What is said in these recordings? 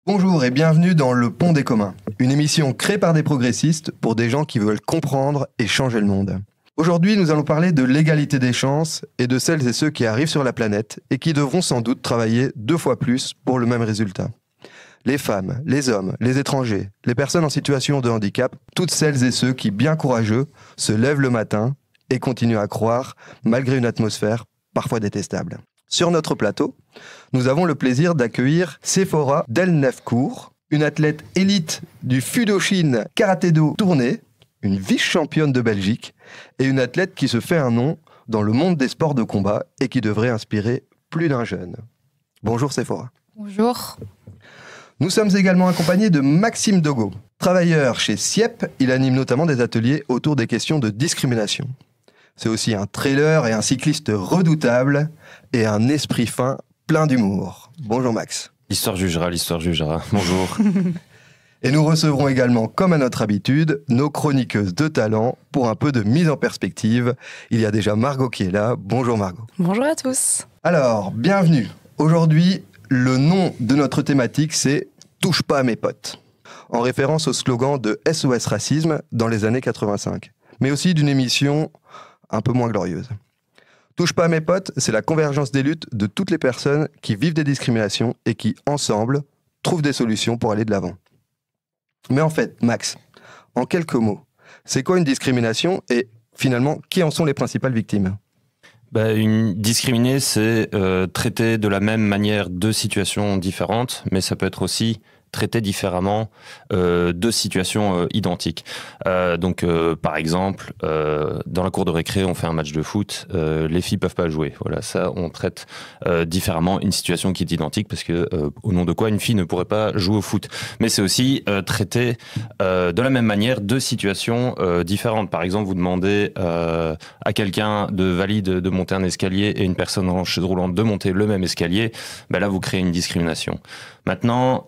Bonjour et bienvenue dans Le Pont des Communs, une émission créée par des progressistes pour des gens qui veulent comprendre et changer le monde. Aujourd'hui, nous allons parler de l'égalité des chances et de celles et ceux qui arrivent sur la planète et qui devront sans doute travailler 2 fois plus pour le même résultat. Les femmes, les hommes, les étrangers, les personnes en situation de handicap, toutes celles et ceux qui, bien courageux, se lèvent le matin et continuent à croire malgré une atmosphère parfois détestable. Sur notre plateau, nous avons le plaisir d'accueillir Sephora Delnefcourt, une athlète élite du Fudoshin Karaté-Do tournée, une vice-championne de Belgique et une athlète qui se fait un nom dans le monde des sports de combat et qui devrait inspirer plus d'un jeune. Bonjour Sephora. Bonjour. Nous sommes également accompagnés de Maxime Dogo. Travailleur chez SIEP, il anime notamment des ateliers autour des questions de discrimination. C'est aussi un trailer et un cycliste redoutable et un esprit fin plein d'humour. Bonjour Max. L'histoire jugera. Bonjour. Et nous recevrons également, comme à notre habitude, nos chroniqueuses de talent pour un peu de mise en perspective. Il y a déjà Margot qui est là. Bonjour Margot. Bonjour à tous. Alors, bienvenue. Aujourd'hui, le nom de notre thématique, c'est « Touche pas à mes potes », en référence au slogan de SOS Racisme dans les années 85, mais aussi d'une émission un peu moins glorieuse. Touche pas à mes potes, c'est la convergence des luttes de toutes les personnes qui vivent des discriminations et qui, ensemble, trouvent des solutions pour aller de l'avant. Mais en fait, Max, en quelques mots, c'est quoi une discrimination et finalement, qui en sont les principales victimes ? Une discriminée, c'est traiter de la même manière 2 situations différentes, mais ça peut être aussi traiter différemment 2 situations identiques. Par exemple, dans la cour de récré, on fait un match de foot, les filles peuvent pas jouer. Voilà, ça, on traite différemment une situation qui est identique parce que au nom de quoi une fille ne pourrait pas jouer au foot. Mais c'est aussi traiter de la même manière 2 situations différentes. Par exemple, vous demandez à quelqu'un de valide de monter un escalier et une personne en chaise roulante de monter le même escalier. Là, vous créez une discrimination. Maintenant,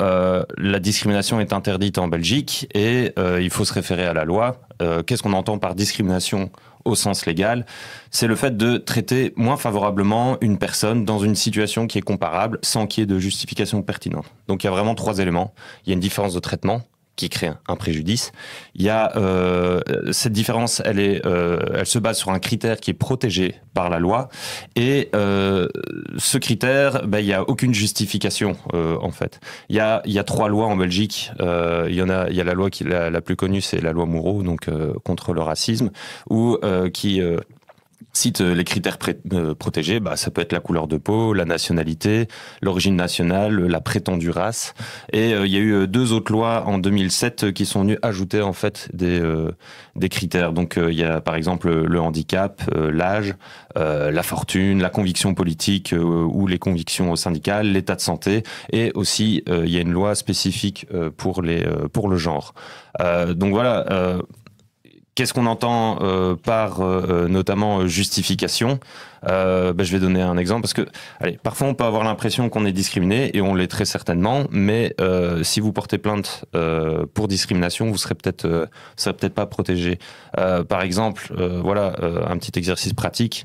la discrimination est interdite en Belgique et il faut se référer à la loi. Qu'est-ce qu'on entend par discrimination au sens légal ? C'est le fait de traiter moins favorablement une personne dans une situation qui est comparable sans qu'il y ait de justification pertinente. Donc il y a vraiment 3 éléments. Il y a une différence de traitement qui crée un préjudice. Il y a cette différence, elle se base sur un critère qui est protégé par la loi et ce critère, il y a aucune justification en fait. Il y a 3 lois en Belgique. Il y a la loi qui la plus connue, c'est la loi Moureau, donc contre le racisme, qui cite les critères protégés, ça peut être la couleur de peau, la nationalité, l'origine nationale, la prétendue race. Et il y a eu 2 autres lois en 2007 qui sont venues ajouter en fait des critères. Donc il y a par exemple le handicap, l'âge, la fortune, la conviction politique ou les convictions syndicales, l'état de santé, et aussi il y a une loi spécifique pour le genre. Donc voilà. Qu'est-ce qu'on entend par notamment justification ? Je vais donner un exemple parce que parfois on peut avoir l'impression qu'on est discriminé et on l'est très certainement, mais si vous portez plainte pour discrimination, vous serez peut-être pas protégé. Par exemple, un petit exercice pratique.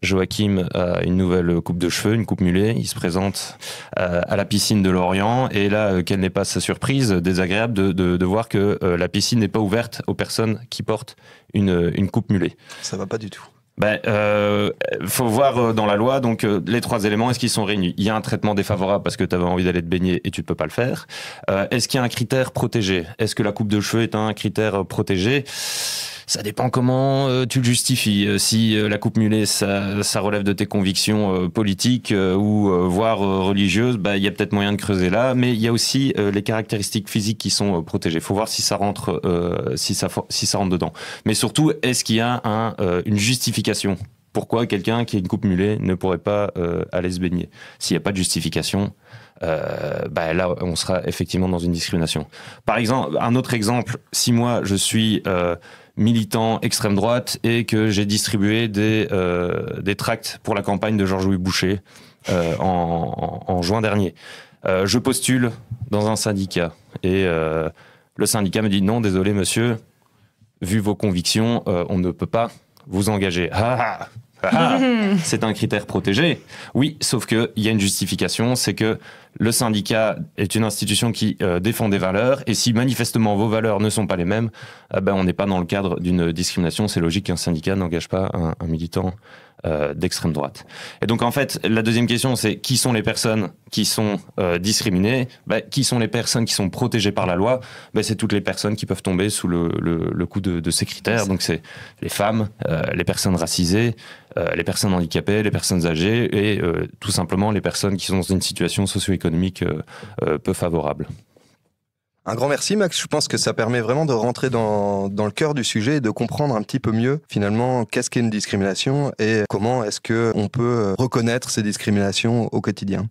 Joachim a une nouvelle coupe de cheveux, une coupe mulet. Il se présente à la piscine de Lorient et là, quelle n'est pas sa surprise désagréable de voir que la piscine n'est pas ouverte aux personnes qui portent une coupe mulet. Ça va pas du tout. Faut voir dans la loi, donc les 3 éléments, est-ce qu'ils sont réunis ? Il y a un traitement défavorable parce que tu avais envie d'aller te baigner et tu ne peux pas le faire. Est-ce qu'il y a un critère protégé ? Est-ce que la coupe de cheveux est un critère protégé ? Ça dépend comment tu le justifies. Si la coupe mulet, ça relève de tes convictions politiques ou voire religieuses, il y a peut-être moyen de creuser là. Mais il y a aussi les caractéristiques physiques qui sont protégées. Il faut voir si ça rentre, si ça rentre dedans. Mais surtout, est-ce qu'il y a une justification ? Pourquoi quelqu'un qui a une coupe mulet ne pourrait pas aller se baigner ? S'il n'y a pas de justification, là, on sera effectivement dans une discrimination. Par exemple, un autre exemple, si moi, je suis militant extrême droite et que j'ai distribué des tracts pour la campagne de Georges-Louis Boucher en juin dernier. Je postule dans un syndicat et le syndicat me dit « Non, désolé monsieur, vu vos convictions, on ne peut pas vous engager. » C'est un critère protégé. Oui, sauf qu'il y a une justification, c'est que le syndicat est une institution qui défend des valeurs, et si manifestement vos valeurs ne sont pas les mêmes, on n'est pas dans le cadre d'une discrimination. C'est logique qu'un syndicat n'engage pas un militant d'extrême droite. Et donc en fait, la deuxième question, c'est qui sont les personnes qui sont discriminées? Qui sont les personnes qui sont protégées par la loi? C'est toutes les personnes qui peuvent tomber sous le coup de ces critères. Donc c'est les femmes, les personnes racisées, les personnes handicapées, les personnes âgées et tout simplement les personnes qui sont dans une situation socio-économique peu favorable. Un grand merci Max, je pense que ça permet vraiment de rentrer dans le cœur du sujet et de comprendre un petit peu mieux finalement qu'est-ce qu'est une discrimination et comment est-ce qu'on peut reconnaître ces discriminations au quotidien.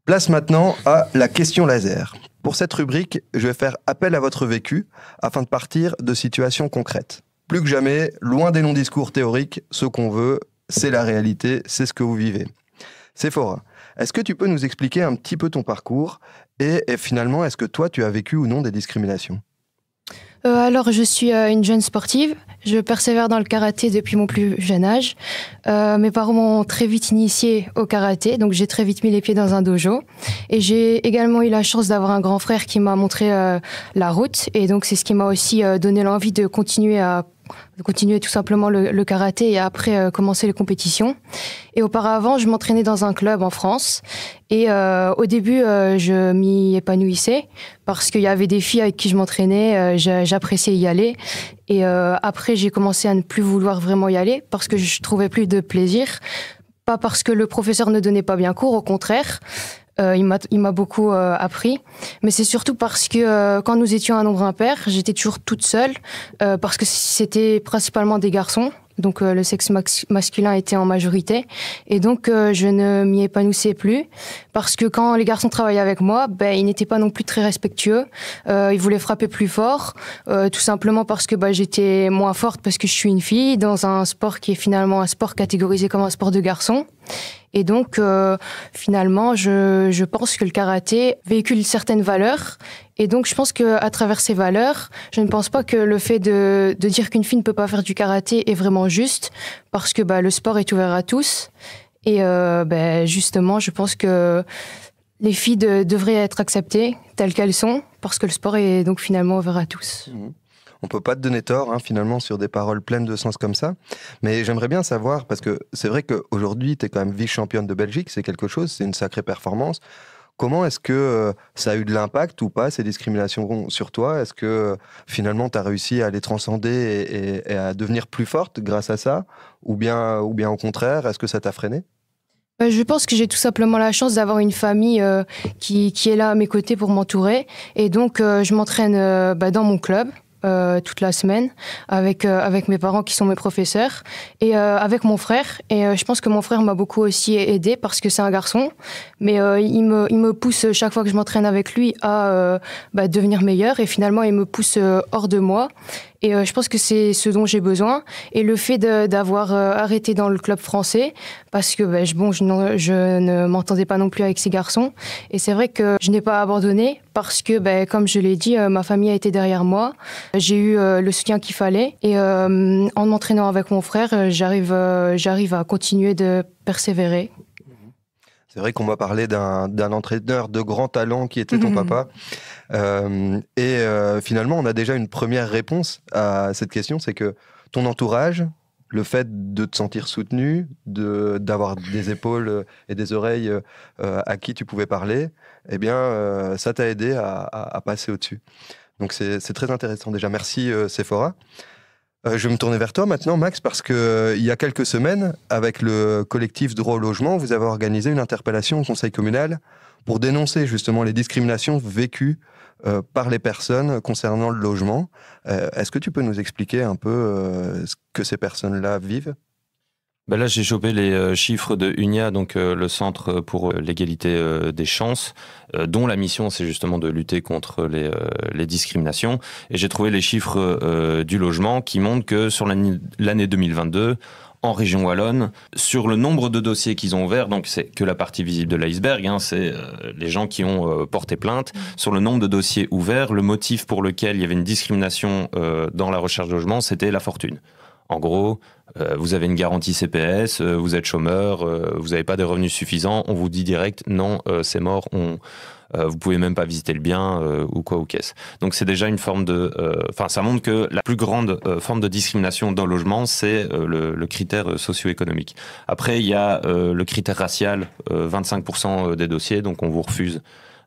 Place maintenant à la question laser. Pour cette rubrique, je vais faire appel à votre vécu afin de partir de situations concrètes. Plus que jamais, loin des non-discours théoriques, ce qu'on veut, c'est la réalité, c'est ce que vous vivez. Séphora, est-ce que tu peux nous expliquer un petit peu ton parcours et finalement, est-ce que toi, tu as vécu ou non des discriminations ? Alors, je suis une jeune sportive. Je persévère dans le karaté depuis mon plus jeune âge. Mes parents m'ont très vite initiée au karaté, donc j'ai très vite mis les pieds dans un dojo. Et j'ai également eu la chance d'avoir un grand frère qui m'a montré la route. Et donc, c'est ce qui m'a aussi donné l'envie de continuer tout simplement le karaté et après commencer les compétitions. Et auparavant, je m'entraînais dans un club en France. Et au début, je m'y épanouissais parce qu'il y avait des filles avec qui je m'entraînais, j'appréciais y aller. Et après, j'ai commencé à ne plus vouloir vraiment y aller parce que je trouvais plus de plaisir. Pas parce que le professeur ne donnait pas bien cours, au contraire. Il m'a beaucoup appris, mais c'est surtout parce que quand nous étions un nombre impair, j'étais toujours toute seule, parce que c'était principalement des garçons, donc le sexe masculin était en majorité, et donc je ne m'y épanouissais plus, parce que quand les garçons travaillaient avec moi, ils n'étaient pas non plus très respectueux, ils voulaient frapper plus fort, tout simplement parce que j'étais moins forte, parce que je suis une fille, dans un sport qui est finalement un sport catégorisé comme un sport de garçon. Et donc, finalement, je pense que le karaté véhicule certaines valeurs. Et donc, je pense qu'à travers ces valeurs, je ne pense pas que le fait de dire qu'une fille ne peut pas faire du karaté est vraiment juste, parce que le sport est ouvert à tous. Et justement, je pense que les filles devraient être acceptées telles qu'elles sont, parce que le sport est donc finalement ouvert à tous. Mmh. On peut pas te donner tort, finalement, sur des paroles pleines de sens comme ça. Mais j'aimerais bien savoir, parce que c'est vrai qu'aujourd'hui, tu es quand même vice-championne de Belgique, c'est quelque chose, c'est une sacrée performance. Comment est-ce que ça a eu de l'impact ou pas, ces discriminations sur toi? Est-ce que finalement, tu as réussi à les transcender et à devenir plus forte grâce à ça? Ou bien au contraire, est-ce que ça t'a freiné? Je pense que j'ai tout simplement la chance d'avoir une famille qui est là à mes côtés pour m'entourer. Et donc, je m'entraîne dans mon club. Toute la semaine avec mes parents qui sont mes professeurs et avec mon frère, et je pense que mon frère m'a beaucoup aussi aidé parce que c'est un garçon, mais il me pousse chaque fois que je m'entraîne avec lui à devenir meilleur, et finalement il me pousse hors de moi. Et je pense que c'est ce dont j'ai besoin. Et le fait d'avoir arrêté dans le club français, parce que je ne m'entendais pas non plus avec ces garçons. Et c'est vrai que je n'ai pas abandonné parce que, comme je l'ai dit, ma famille a été derrière moi. J'ai eu le soutien qu'il fallait. Et en m'entraînant avec mon frère, j'arrive à continuer de persévérer. C'est vrai qu'on m'a parlé d'un entraîneur de grand talent qui était ton papa. Finalement, on a déjà une première réponse à cette question, c'est que ton entourage, le fait de te sentir soutenu, d'avoir des épaules et des oreilles à qui tu pouvais parler, ça t'a aidé à passer au-dessus. Donc c'est très intéressant déjà. Merci Séphora. Je vais me tourner vers toi maintenant, Max, parce qu'il y a quelques semaines, avec le collectif Droit au logement, vous avez organisé une interpellation au conseil communal pour dénoncer justement les discriminations vécues par les personnes concernant le logement. Est-ce que tu peux nous expliquer un peu ce que ces personnes-là vivent ? Là, j'ai chopé les chiffres de UNIA, donc le Centre pour l'égalité des chances, dont la mission, c'est justement de lutter contre les discriminations. Et j'ai trouvé les chiffres du logement qui montrent que sur l'année 2022, en région wallonne, sur le nombre de dossiers qu'ils ont ouverts, donc c'est que la partie visible de l'iceberg, c'est les gens qui ont porté plainte, sur le nombre de dossiers ouverts, le motif pour lequel il y avait une discrimination dans la recherche de logement, c'était la fortune. En gros, vous avez une garantie CPS, vous êtes chômeur, vous n'avez pas des revenus suffisants, on vous dit direct, non, c'est mort, vous pouvez même pas visiter le bien ou quoi ou qu'est-ce. Donc c'est déjà une forme de... ça montre que la plus grande forme de discrimination dans le logement, c'est le critère socio-économique. Après, il y a le critère racial, 25% des dossiers, donc on vous refuse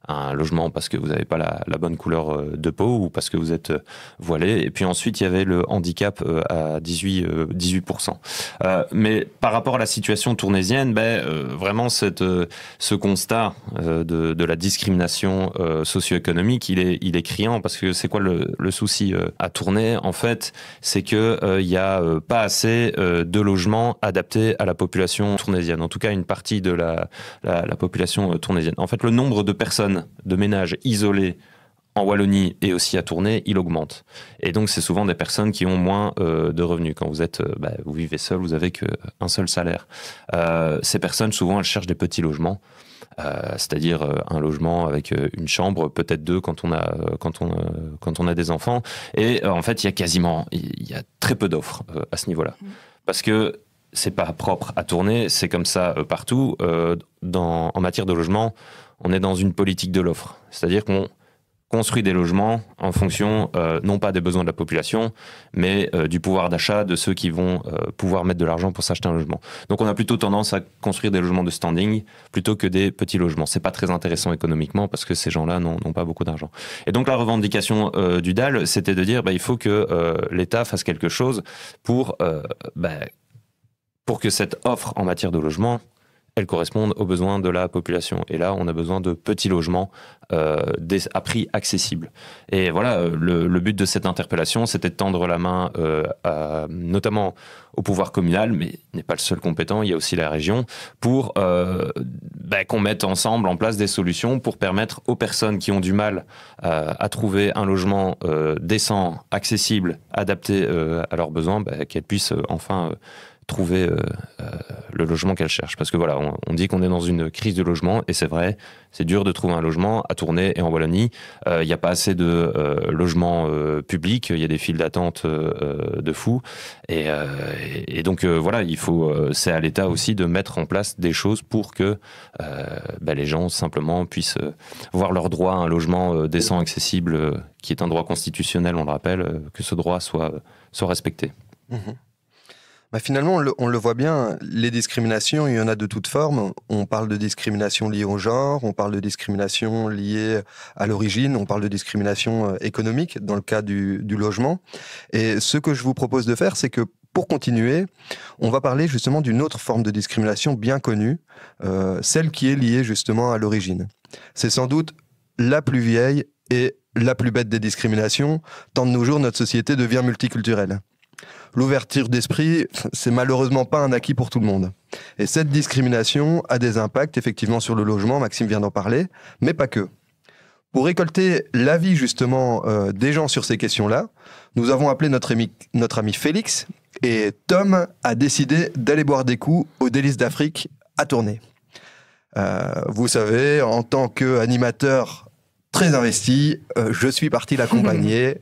un logement parce que vous n'avez pas la bonne couleur de peau ou parce que vous êtes voilé. Et puis ensuite, il y avait le handicap à 18%. Mais par rapport à la situation tournaisienne, vraiment ce constat de la discrimination socio-économique, il est criant parce que c'est quoi le souci à Tournai? En fait, c'est qu'il n'y a pas assez de logements adaptés à la population tournaisienne. En tout cas, une partie de la population tournaisienne. En fait, le nombre de personnes, de ménages isolés en Wallonie et aussi à Tournai, il augmente. Et donc, c'est souvent des personnes qui ont moins de revenus. Quand vous vivez seul, vous avez qu'un seul salaire. Ces personnes, souvent, elles cherchent des petits logements. C'est-à-dire un logement avec une chambre, peut-être deux quand on a des enfants. Et en fait, il y a très peu d'offres à ce niveau-là. Parce que c'est pas propre à Tournai, c'est comme ça partout. En matière de logement, on est dans une politique de l'offre. C'est-à-dire qu'on construit des logements en fonction, non pas des besoins de la population, mais du pouvoir d'achat de ceux qui vont pouvoir mettre de l'argent pour s'acheter un logement. Donc on a plutôt tendance à construire des logements de standing plutôt que des petits logements. C'est pas très intéressant économiquement parce que ces gens-là n'ont pas beaucoup d'argent. Et donc la revendication du DAL, c'était de dire il faut que l'État fasse quelque chose pour que cette offre en matière de logement, elle corresponde aux besoins de la population. Et là, on a besoin de petits logements à prix accessible. Et voilà, le but de cette interpellation, c'était de tendre la main notamment au pouvoir communal, mais il n'est pas le seul compétent, il y a aussi la région, pour qu'on mette ensemble en place des solutions pour permettre aux personnes qui ont du mal à trouver un logement décent, accessible, adapté à leurs besoins, qu'elles puissent enfin trouver le logement qu'elle cherche. Parce que voilà, on dit qu'on est dans une crise de logement, et c'est vrai, c'est dur de trouver un logement à Tournai et en Wallonie. Il n'y a pas assez de logements publics, il y a des files d'attente de fous. Et donc voilà, c'est à l'État aussi de mettre en place des choses pour que les gens simplement puissent voir leur droit à un logement décent, accessible, qui est un droit constitutionnel, on le rappelle, que ce droit soit respecté. Mmh. Finalement, on le voit bien, les discriminations, il y en a de toutes formes. On parle de discrimination liée au genre, on parle de discrimination liée à l'origine, on parle de discrimination économique dans le cas du logement. Et ce que je vous propose de faire, c'est que pour continuer, on va parler justement d'une autre forme de discrimination bien connue, celle qui est liée justement à l'origine. C'est sans doute la plus vieille et la plus bête des discriminations, tant de nos jours notre société devient multiculturelle. L'ouverture d'esprit, c'est malheureusement pas un acquis pour tout le monde. Et cette discrimination a des impacts effectivement sur le logement, Maxime vient d'en parler, mais pas que. Pour récolter l'avis justement des gens sur ces questions-là, nous avons appelé notre ami Félix, et Tom a décidé d'aller boire des coups aux Délices d'Afrique à Tournai. Vous savez, en tant qu'animateur très investi, je suis parti l'accompagner.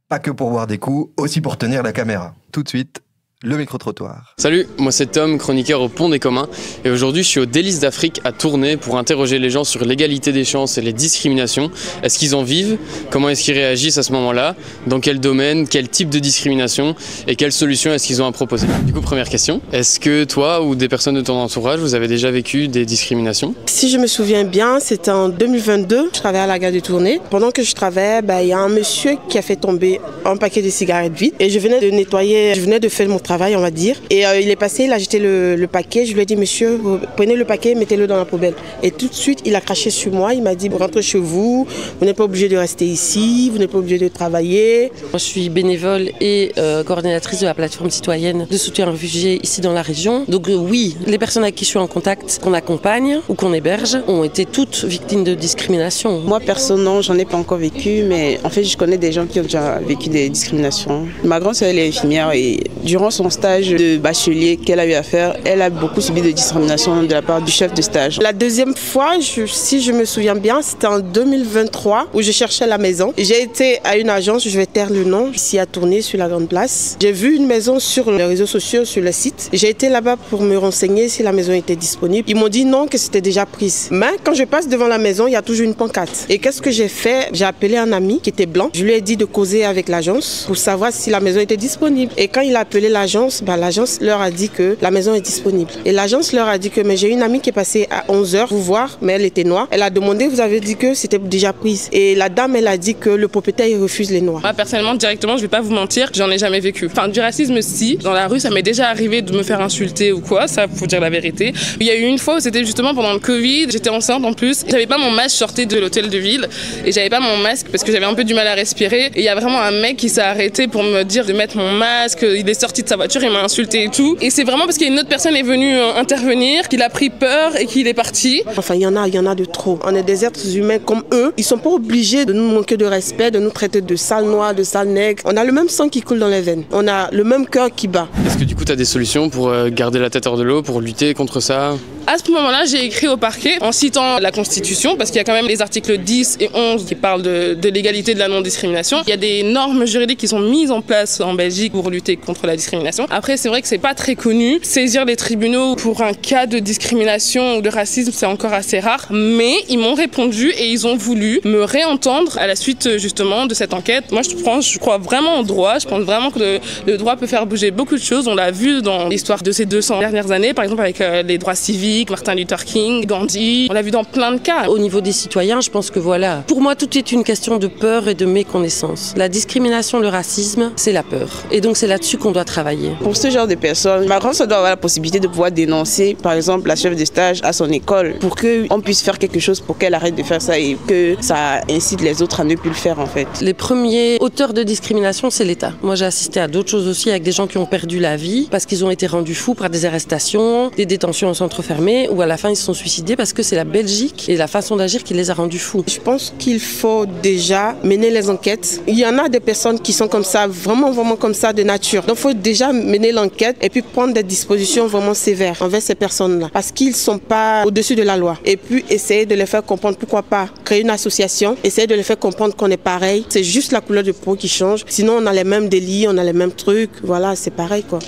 Pas que pour boire des coups, aussi pour tenir la caméra. Tout de suite, le micro-trottoir. Salut, moi c'est Tom, chroniqueur au Pont des Communs, et aujourd'hui je suis aux Délices d'Afrique à Tournai pour interroger les gens sur l'égalité des chances et les discriminations. Est-ce qu'ils en vivent? Comment est-ce qu'ils réagissent à ce moment-là? Dans quel domaine? Quel type de discrimination? Et quelles solutions est-ce qu'ils ont à proposer? Du coup, première question, est-ce que toi ou des personnes de ton entourage, vous avez déjà vécu des discriminations? Si je me souviens bien, c'était en 2022, je travaillais à la gare de Tournai. Pendant que je travaillais, il y a un monsieur qui a fait tomber un paquet de cigarettes vides, et je venais de nettoyer, je venais de faire mon travail, on va dire. Et il est passé, il a jeté le paquet. Je lui ai dit, monsieur, vous prenez le paquet, mettez-le dans la poubelle. Et tout de suite, il a craché sur moi. Il m'a dit, rentrez chez vous, vous n'êtes pas obligé de rester ici, vous n'êtes pas obligé de travailler. Moi, je suis bénévole et coordinatrice de la plateforme citoyenne de soutien aux réfugiés ici dans la région. Donc oui, les personnes avec qui je suis en contact, qu'on accompagne ou qu'on héberge, ont été toutes victimes de discrimination. Moi, perso, non, j'en ai pas encore vécu, mais en fait, je connais des gens qui ont déjà vécu des discriminations. Ma grande sœur, elle est infirmière et Durant son stage de bachelier qu'elle a eu à faire, elle a beaucoup subi de discrimination de la part du chef de stage. La deuxième fois, si je me souviens bien, c'était en 2023 où je cherchais la maison. J'ai été à une agence, je vais taire le nom, ici à Tournai sur la Grande Place. J'ai vu une maison sur les réseaux sociaux, sur le site. J'ai été là-bas pour me renseigner si la maison était disponible. Ils m'ont dit non, que c'était déjà prise. Mais quand je passe devant la maison, il y a toujours une pancarte. Et qu'est-ce que j'ai fait? J'ai appelé un ami qui était blanc. Je lui ai dit de causer avec l'agence pour savoir si la maison était disponible. Et quand il a appelé l'agence, l'agence leur a dit que la maison est disponible. Et l'agence leur a dit que mais j'ai une amie qui est passée à 11h vous voir, mais elle était noire. Elle a demandé, vous avez dit que c'était déjà prise. Et la dame, elle a dit que le propriétaire, il refuse les noirs. Moi, personnellement, directement, je vais pas vous mentir, j'en ai jamais vécu. Enfin, du racisme, si. Dans la rue, ça m'est déjà arrivé de me faire insulter ou quoi, ça, faut dire la vérité. Il y a eu une fois où c'était justement pendant le Covid, j'étais enceinte en plus. J'avais pas mon masque, je sortais de l'hôtel de ville et j'avais pas mon masque parce que j'avais un peu du mal à respirer. Et il y a vraiment un mec qui s'est arrêté pour me dire de mettre mon masque, il est sorti de sa voiture, il m'a insulté et tout. Et c'est vraiment parce qu'une autre personne est venue intervenir, qu'il a pris peur et qu'il est parti. Enfin, il y en a de trop. On est des êtres humains comme eux. Ils sont pas obligés de nous manquer de respect, de nous traiter de sales noirs, de sales nègres. On a le même sang qui coule dans les veines. On a le même cœur qui bat. Est-ce que du coup tu as des solutions pour garder la tête hors de l'eau, pour lutter contre ça? À ce moment-là, j'ai écrit au parquet en citant la Constitution, parce qu'il y a quand même les articles 10 et 11 qui parlent de l'égalité de la non-discrimination. Il y a des normes juridiques qui sont mises en place en Belgique pour lutter contre la discrimination. Après, c'est vrai que c'est pas très connu. Saisir les tribunaux pour un cas de discrimination ou de racisme, c'est encore assez rare. Mais ils m'ont répondu et ils ont voulu me réentendre à la suite justement de cette enquête. Moi, je crois vraiment au droit. Je pense vraiment que le droit peut faire bouger beaucoup de choses. On l'a vu dans l'histoire de ces 200 dernières années, par exemple avec les droits civiques, Martin Luther King, Gandhi, on l'a vu dans plein de cas. Au niveau des citoyens, je pense que voilà, pour moi tout est une question de peur et de méconnaissance. La discrimination, le racisme, c'est la peur. Et donc c'est là-dessus qu'on doit travailler. Pour ce genre de personnes, par contre, ça doit avoir la possibilité de pouvoir dénoncer, par exemple, la chef de stage à son école, pour qu'on puisse faire quelque chose pour qu'elle arrête de faire ça et que ça incite les autres à ne plus le faire en fait. Les premiers auteurs de discrimination, c'est l'État. Moi j'ai assisté à d'autres choses aussi avec des gens qui ont perdu la vie parce qu'ils ont été rendus fous par des arrestations, des détentions en centre fermé, ou à la fin ils se sont suicidés parce que c'est la Belgique et la façon d'agir qui les a rendus fous. Je pense qu'il faut déjà mener les enquêtes. Il y en a des personnes qui sont comme ça, vraiment comme ça de nature. Donc il faut déjà mener l'enquête et puis prendre des dispositions vraiment sévères envers ces personnes-là parce qu'ils ne sont pas au-dessus de la loi. Et puis essayer de les faire comprendre, pourquoi pas créer une association, essayer de les faire comprendre qu'on est pareil. C'est juste la couleur de peau qui change. Sinon on a les mêmes délits, on a les mêmes trucs. Voilà, c'est pareil quoi.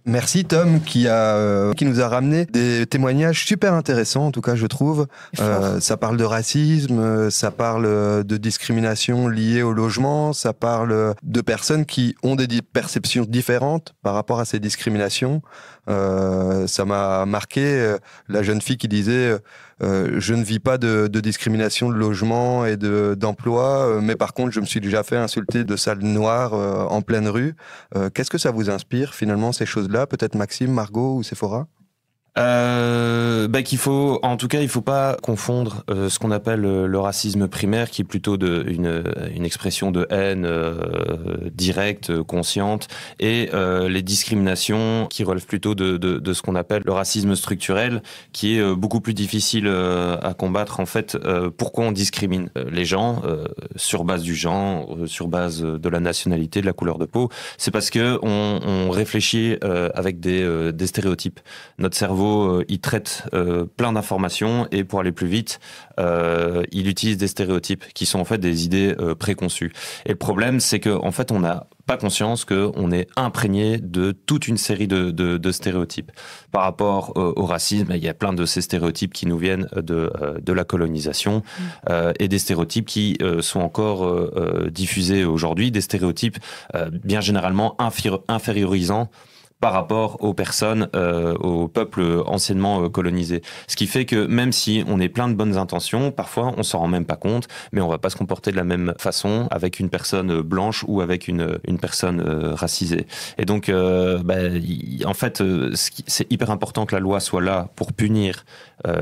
Merci Tom qui nous a ramené des témoignages super intéressants, en tout cas je trouve. Ça parle de racisme, ça parle de discrimination liée au logement, ça parle de personnes qui ont des perceptions différentes par rapport à ces discriminations. Ça m'a marqué la jeune fille qui disait je ne vis pas de discrimination de logement et d'emploi, mais par contre je me suis déjà fait insulter de sale noire en pleine rue. Qu'est-ce que ça vous inspire finalement ces choses-là? Peut-être Maxime, Margot ou Sephora? Il faut pas confondre ce qu'on appelle le racisme primaire, qui est plutôt une expression de haine directe, consciente, et les discriminations qui relèvent plutôt de ce qu'on appelle le racisme structurel, qui est beaucoup plus difficile à combattre. En fait, pourquoi on discrimine les gens sur base du genre, sur base de la nationalité, de la couleur de peau? C'est parce que on réfléchit avec des stéréotypes. Notre cerveau il traite plein d'informations et pour aller plus vite, il utilise des stéréotypes qui sont en fait des idées préconçues. Et le problème, c'est qu'en fait, on n'a pas conscience qu'on est imprégné de toute une série de stéréotypes. Par rapport au racisme, il y a plein de ces stéréotypes qui nous viennent de la colonisation et des stéréotypes qui sont encore diffusés aujourd'hui, des stéréotypes bien généralement infériorisants par rapport aux personnes, aux peuples anciennement colonisés. Ce qui fait que même si on est plein de bonnes intentions, parfois on s'en rend même pas compte, mais on va pas se comporter de la même façon avec une personne blanche ou avec une personne racisée. Et donc, en fait, c'est hyper important que la loi soit là pour punir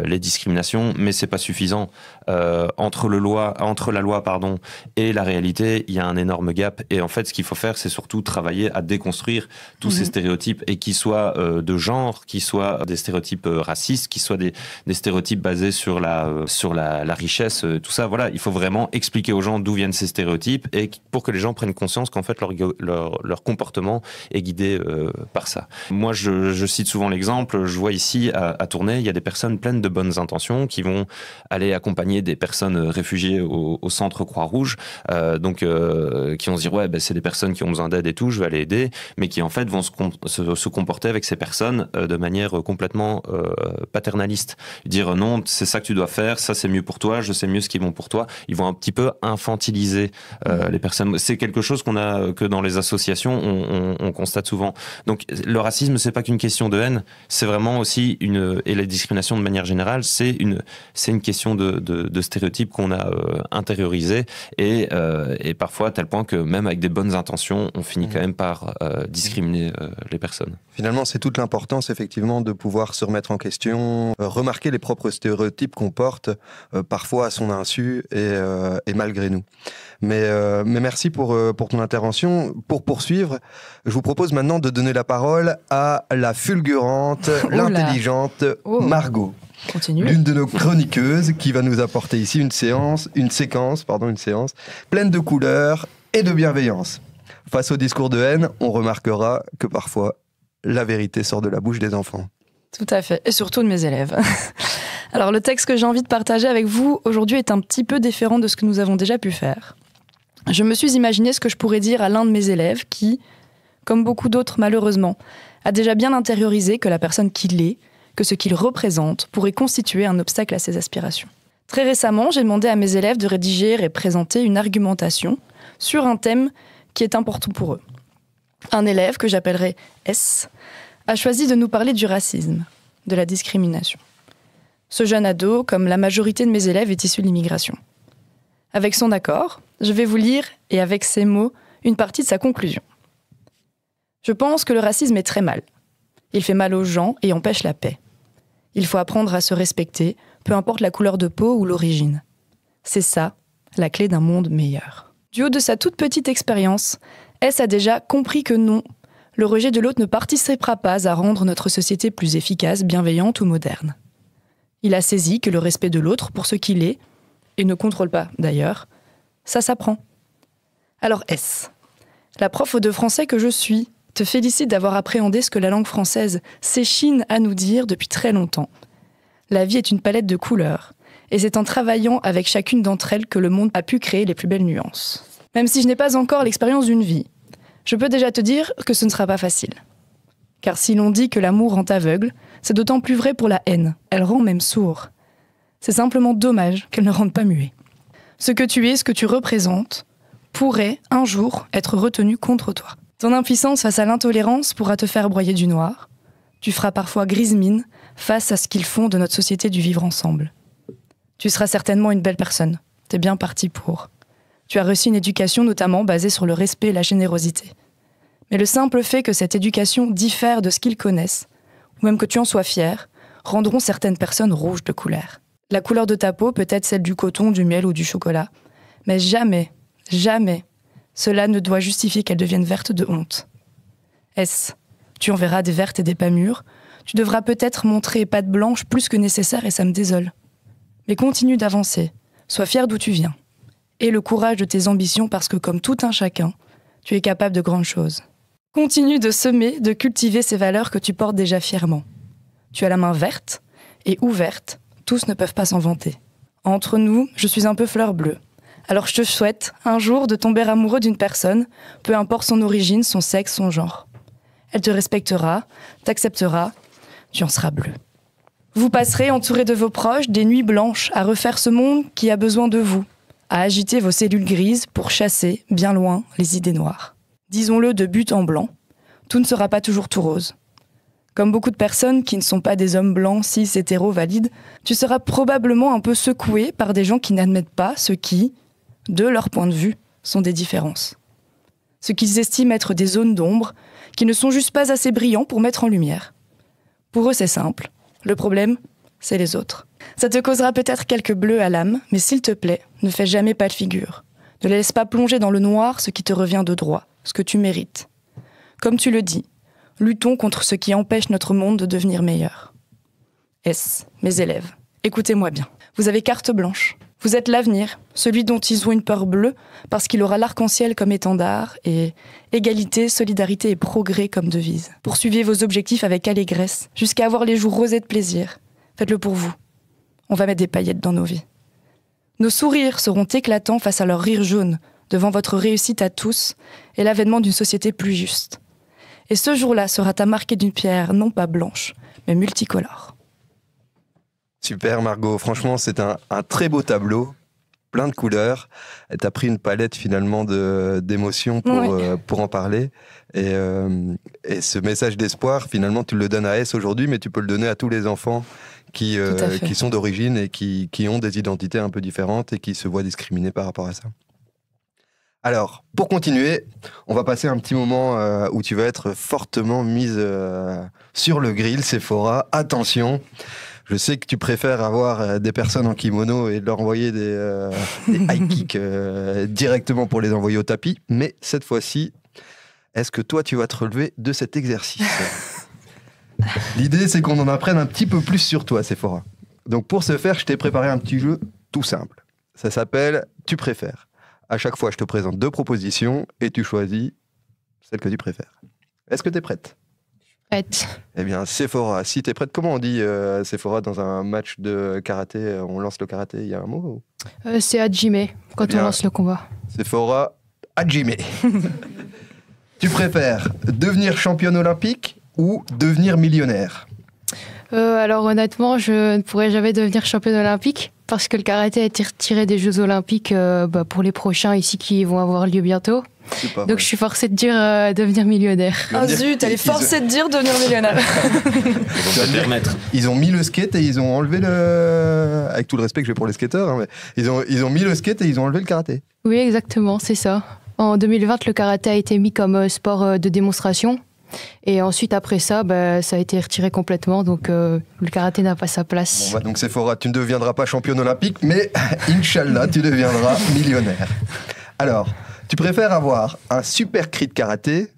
les discriminations, mais c'est pas suffisant. Entre la loi et la réalité, il y a un énorme gap. Et en fait, ce qu'il faut faire, c'est surtout travailler à déconstruire tous ces stéréotypes stéréotypes, et qui soient de genre, qui soient des stéréotypes racistes, qui soient des stéréotypes basés sur la richesse, tout ça. Voilà, il faut vraiment expliquer aux gens d'où viennent ces stéréotypes, et pour que les gens prennent conscience qu'en fait leur comportement est guidé par ça. Moi, je cite souvent l'exemple, je vois ici à Tournai, il y a des personnes pleines de bonnes intentions qui vont aller accompagner des personnes réfugiées au centre Croix-Rouge, qui vont se dire ouais, c'est des personnes qui ont besoin d'aide et tout, je vais aller aider, mais qui en fait vont se comporter avec ces personnes de manière complètement paternaliste. Dire non, c'est ça que tu dois faire, ça c'est mieux pour toi, je sais mieux ce qui est bon pour toi. Ils vont un petit peu infantiliser les personnes. C'est quelque chose que dans les associations on constate souvent. Donc le racisme, c'est pas qu'une question de haine, c'est vraiment aussi et la discrimination de manière générale, c'est une question de stéréotypes qu'on a intériorisés et parfois à tel point que même avec des bonnes intentions, on finit quand même par discriminer les personnes. Finalement, c'est toute l'importance effectivement de pouvoir se remettre en question, remarquer les propres stéréotypes qu'on porte, parfois à son insu et malgré nous. Mais merci pour ton intervention. Pour poursuivre, je vous propose maintenant de donner la parole à la fulgurante, l'intelligente Margot. Continue. L'une de nos chroniqueuses qui va nous apporter ici une séance pleine de couleurs et de bienveillance. Face au discours de haine, on remarquera que parfois, la vérité sort de la bouche des enfants. Tout à fait, et surtout de mes élèves. Alors le texte que j'ai envie de partager avec vous aujourd'hui est un petit peu différent de ce que nous avons déjà pu faire. Je me suis imaginé ce que je pourrais dire à l'un de mes élèves qui, comme beaucoup d'autres malheureusement, a déjà bien intériorisé que la personne qu'il est, que ce qu'il représente, pourrait constituer un obstacle à ses aspirations. Très récemment, j'ai demandé à mes élèves de rédiger et présenter une argumentation sur un thème qui est important pour eux. Un élève, que j'appellerai S, a choisi de nous parler du racisme, de la discrimination. Ce jeune ado, comme la majorité de mes élèves, est issu de l'immigration. Avec son accord, je vais vous lire, et avec ces mots, une partie de sa conclusion. Je pense que le racisme est très mal. Il fait mal aux gens et empêche la paix. Il faut apprendre à se respecter, peu importe la couleur de peau ou l'origine. C'est ça, la clé d'un monde meilleur. Du haut de sa toute petite expérience, S a déjà compris que non, le rejet de l'autre ne participera pas à rendre notre société plus efficace, bienveillante ou moderne. Il a saisi que le respect de l'autre pour ce qu'il est, et ne contrôle pas d'ailleurs, ça s'apprend. Alors S, la prof de français que je suis, te félicite d'avoir appréhendé ce que la langue française s'échine à nous dire depuis très longtemps. La vie est une palette de couleurs, et c'est en travaillant avec chacune d'entre elles que le monde a pu créer les plus belles nuances. Même si je n'ai pas encore l'expérience d'une vie, je peux déjà te dire que ce ne sera pas facile. Car si l'on dit que l'amour rend aveugle, c'est d'autant plus vrai pour la haine, elle rend même sourd. C'est simplement dommage qu'elle ne rende pas muet. Ce que tu es, ce que tu représentes, pourrait, un jour, être retenu contre toi. Ton impuissance face à l'intolérance pourra te faire broyer du noir. Tu feras parfois grise mine face à ce qu'ils font de notre société du vivre ensemble. Tu seras certainement une belle personne. T'es bien parti pour. Tu as reçu une éducation notamment basée sur le respect et la générosité. Mais le simple fait que cette éducation diffère de ce qu'ils connaissent, ou même que tu en sois fier, rendront certaines personnes rouges de couleur. La couleur de ta peau peut être celle du coton, du miel ou du chocolat, mais jamais, jamais, cela ne doit justifier qu'elle devienne verte de honte. Tu en verras des vertes et des pas mûres, tu devras peut-être montrer patte blanche plus que nécessaire et ça me désole. Mais continue d'avancer, sois fier d'où tu viens. Aie le courage de tes ambitions parce que comme tout un chacun, tu es capable de grandes choses. Continue de semer, de cultiver ces valeurs que tu portes déjà fièrement. Tu as la main verte et ouverte, tous ne peuvent pas s'en vanter. Entre nous, je suis un peu fleur bleue. Alors je te souhaite, un jour, de tomber amoureux d'une personne, peu importe son origine, son sexe, son genre. Elle te respectera, t'acceptera, tu en seras bleu. Vous passerez, entourés de vos proches, des nuits blanches à refaire ce monde qui a besoin de vous, à agiter vos cellules grises pour chasser, bien loin, les idées noires. Disons-le de but en blanc, tout ne sera pas toujours tout rose. Comme beaucoup de personnes qui ne sont pas des hommes blancs, cis, hétéros, valides, tu seras probablement un peu secoué par des gens qui n'admettent pas ce qui, de leur point de vue, sont des différences. Ce qu'ils estiment être des zones d'ombre, qui ne sont juste pas assez brillants pour mettre en lumière. Pour eux, c'est simple. Le problème, c'est les autres. Ça te causera peut-être quelques bleus à l'âme, mais s'il te plaît, ne fais jamais pas de figure. Ne laisse pas plonger dans le noir ce qui te revient de droit, ce que tu mérites. Comme tu le dis, Luttons contre ce qui empêche notre monde de devenir meilleur. Mes élèves, écoutez-moi bien. Vous avez carte blanche. Vous êtes l'avenir, celui dont ils ont une peur bleue, parce qu'il aura l'arc-en-ciel comme étendard et égalité, solidarité et progrès comme devise. Poursuivez vos objectifs avec allégresse, jusqu'à avoir les joues rosées de plaisir. Faites-le pour vous. On va mettre des paillettes dans nos vies. Nos sourires seront éclatants face à leur rire jaune, devant votre réussite à tous et l'avènement d'une société plus juste. Et ce jour-là sera marqué d'une pierre non pas blanche, mais multicolore. Super Margot, franchement c'est un très beau tableau, plein de couleurs. Tu as pris une palette finalement d'émotions pour en parler. Et ce message d'espoir, finalement tu le donnes à S aujourd'hui, mais tu peux le donner à tous les enfants qui sont d'origine et qui ont des identités un peu différentes et qui se voient discriminés par rapport à ça. Alors, pour continuer, on va passer un petit moment où tu vas être fortement mise sur le grill, Sephora. Attention, je sais que tu préfères avoir des personnes en kimono et leur envoyer des high kicks directement pour les envoyer au tapis. Mais cette fois-ci, est-ce que toi, tu vas te relever de cet exercice? L'idée, c'est qu'on en apprenne un petit peu plus sur toi, Sephora. Donc, pour ce faire, je t'ai préparé un petit jeu tout simple. Ça s'appelle « Tu préfères ». À chaque fois, je te présente 2 propositions et tu choisis celle que tu préfères. Est-ce que tu es prête? Prête. Eh bien, Sephora, si tu es prête, comment on dit Sephora dans un match de karaté? On lance le karaté, il y a un mot c'est Hajime, quand on lance le combat. Sephora, Hajime. Tu préfères devenir championne olympique ou devenir millionnaire? Alors honnêtement, je ne pourrais jamais devenir championne olympique parce que le karaté a été retiré des Jeux olympiques pour les prochains ici qui vont avoir lieu bientôt. Donc je suis forcée de dire devenir millionnaire. Ah zut, elle est forcée de dire devenir millionnaire. Ils ont mis le skate et ils ont enlevé le... Avec tout le respect que j'ai pour les skateurs, hein, mais ils ont mis le skate et ils ont enlevé le karaté. Oui, exactement, c'est ça. En 2020, le karaté a été mis comme sport de démonstration. Et ensuite, après ça, ça a été retiré complètement. Donc, le karaté n'a pas sa place. Bon, donc, Sephora, tu ne deviendras pas championne olympique, mais Inch'Allah, tu deviendras millionnaire. Alors, tu préfères avoir un super cri de karaté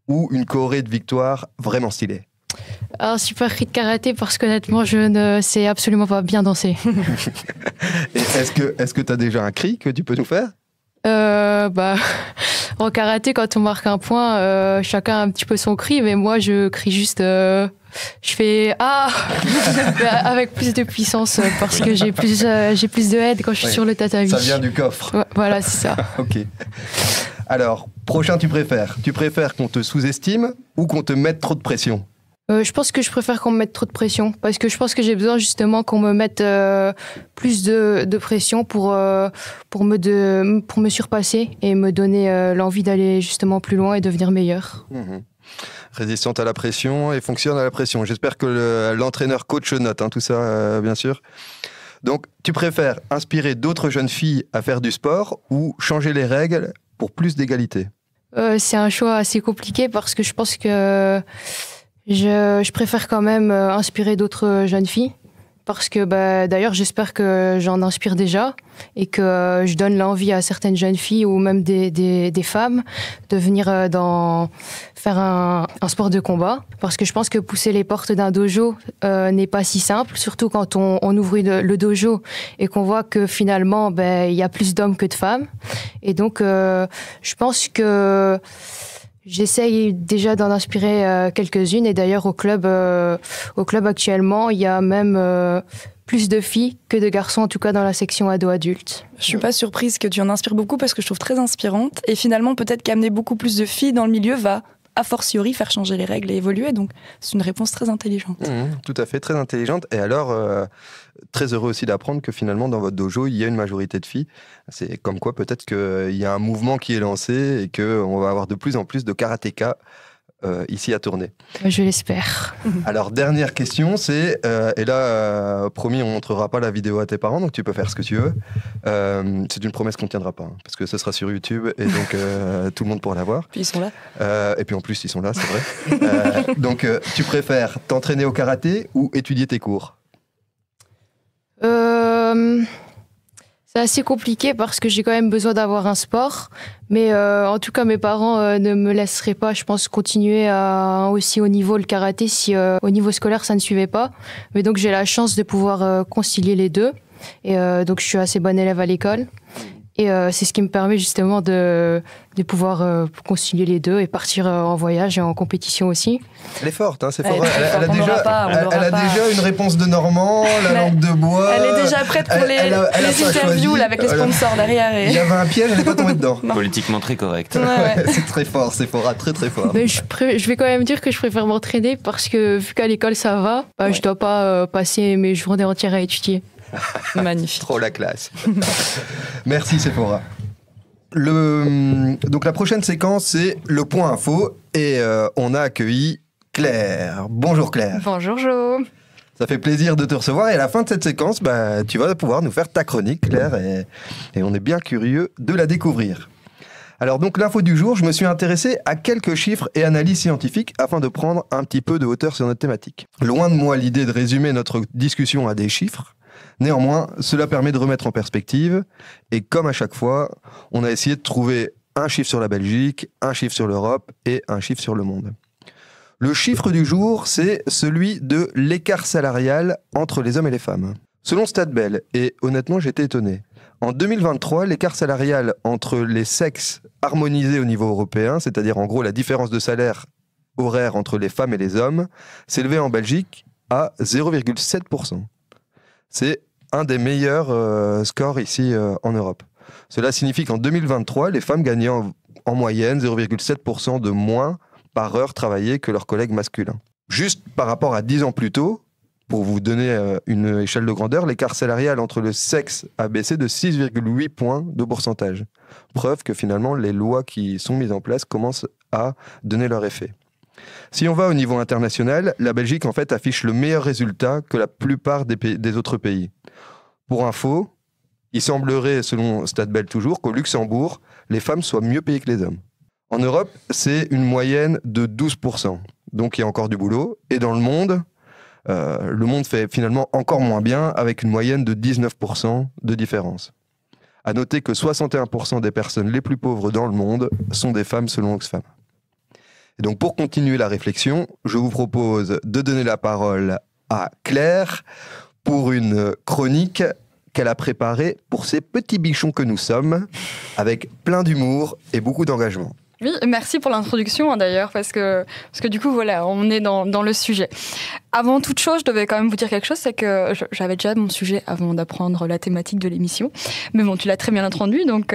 ou une choré de victoire vraiment stylée? Un super cri de karaté parce qu'honnêtement, je ne sais absolument pas bien danser. Et est-ce que tu as déjà un cri que tu peux nous faire? En karaté, quand on marque un point, chacun a un petit peu son cri, mais moi, je crie juste... je fais « Ah !» avec plus de puissance parce que j'ai plus de head quand je suis sur le tatami. Ça vient du coffre. Ouais, voilà, c'est ça. Ok. Alors, prochain, tu préfères? Tu préfères qu'on te sous-estime ou qu'on te mette trop de pression? Je pense que je préfère qu'on me mette trop de pression parce que je pense que j'ai besoin justement qu'on me mette plus de pression pour me surpasser et me donner l'envie d'aller justement plus loin et devenir meilleur. Résistante à la pression et fonctionne à la pression. J'espère que l'entraîneur coach note tout ça, bien sûr. Donc, tu préfères inspirer d'autres jeunes filles à faire du sport ou changer les règles pour plus d'égalité? C'est un choix assez compliqué parce que je pense que je préfère quand même inspirer d'autres jeunes filles parce que d'ailleurs j'espère que j'en inspire déjà et que je donne l'envie à certaines jeunes filles ou même des femmes de venir faire un sport de combat parce que je pense que pousser les portes d'un dojo n'est pas si simple, surtout quand on ouvre le dojo et qu'on voit que finalement il y a plus d'hommes que de femmes et donc je pense que j'essaye déjà d'en inspirer quelques-unes et d'ailleurs au club actuellement, il y a même plus de filles que de garçons, en tout cas dans la section ado-adulte. Je suis pas surprise que tu en inspires beaucoup parce que je trouve très inspirante et finalement peut-être qu'amener beaucoup plus de filles dans le milieu va a fortiori faire changer les règles et évoluer, donc c'est une réponse très intelligente. Tout à fait, très intelligente. Et alors, très heureux aussi d'apprendre que finalement dans votre dojo, il y a une majorité de filles. C'est comme quoi peut-être qu'il y a un mouvement qui est lancé et qu'on va avoir de plus en plus de karatékas ici à Tournai. Je l'espère. Alors, dernière question, c'est, et là, promis, on ne montrera pas la vidéo à tes parents, donc tu peux faire ce que tu veux. C'est une promesse qu'on ne tiendra pas, parce que ce sera sur YouTube, et donc tout le monde pourra la voir. Puis ils sont là. Et puis en plus, ils sont là, c'est vrai. Donc, tu préfères t'entraîner au karaté ou étudier tes cours? C'est assez compliqué parce que j'ai quand même besoin d'avoir un sport. Mais en tout cas, mes parents ne me laisseraient pas, je pense, continuer aussi au niveau le karaté si au niveau scolaire, ça ne suivait pas. Mais donc, j'ai la chance de pouvoir concilier les deux. Et donc, je suis assez bonne élève à l'école. Et c'est ce qui me permet justement de pouvoir concilier les deux et partir en voyage et en compétition aussi. Elle est forte, hein, c'est Elle fort. est très forte. Elle a déjà une réponse de Normand, la langue de bois. Elle est déjà prête pour les interviews là, avec les sponsors derrière. Il y avait un piège, elle n'est pas tombée dedans. Politiquement très correct. Ouais. C'est très fort, c'est fort, très très fort. Mais je vais quand même dire que je préfère m'entraîner parce que vu qu'à l'école ça va, je dois pas passer mes journées entières à étudier. Magnifique. Trop la classe. Merci Sephora. Donc la prochaine séquence, c'est le point info. Et on a accueilli Claire. Bonjour Claire. Bonjour Jo. Ça fait plaisir de te recevoir. Et à la fin de cette séquence, tu vas pouvoir nous faire ta chronique, Claire. Et on est bien curieux de la découvrir. Alors donc l'info du jour, je me suis intéressé à quelques chiffres et analyses scientifiques afin de prendre un petit peu de hauteur sur notre thématique. Loin de moi l'idée de résumer notre discussion à des chiffres. Néanmoins, cela permet de remettre en perspective, et comme à chaque fois, on a essayé de trouver un chiffre sur la Belgique, un chiffre sur l'Europe et un chiffre sur le monde. Le chiffre du jour, c'est celui de l'écart salarial entre les hommes et les femmes. Selon Statbel, et honnêtement j'étais étonné, en 2023, l'écart salarial entre les sexes harmonisé au niveau européen, c'est-à-dire en gros la différence de salaire horaire entre les femmes et les hommes, s'élevait en Belgique à 0,7%. C'est un des meilleurs scores ici en Europe. Cela signifie qu'en 2023, les femmes gagnaient en moyenne 0,7% de moins par heure travaillée que leurs collègues masculins. Juste par rapport à 10 ans plus tôt, pour vous donner une échelle de grandeur, l'écart salarial entre le sexe a baissé de 6,8 points de pourcentage. Preuve que finalement, les lois qui sont mises en place commencent à donner leur effet. Si on va au niveau international, la Belgique en fait affiche le meilleur résultat que la plupart des autres pays. Pour info, il semblerait, selon Statbel toujours, qu'au Luxembourg, les femmes soient mieux payées que les hommes. En Europe, c'est une moyenne de 12%, donc il y a encore du boulot. Et dans le monde fait finalement encore moins bien, avec une moyenne de 19% de différence. À noter que 61% des personnes les plus pauvres dans le monde sont des femmes selon Oxfam. Et donc pour continuer la réflexion, je vous propose de donner la parole à Claire pour une chronique qu'elle a préparée pour ces petits bichons que nous sommes, avec plein d'humour et beaucoup d'engagement. Oui, merci pour l'introduction d'ailleurs, parce que du coup, voilà, on est dans le sujet. Avant toute chose, je devais quand même vous dire quelque chose, c'est que j'avais déjà mon sujet avant d'apprendre la thématique de l'émission. Mais bon, tu l'as très bien introduit, donc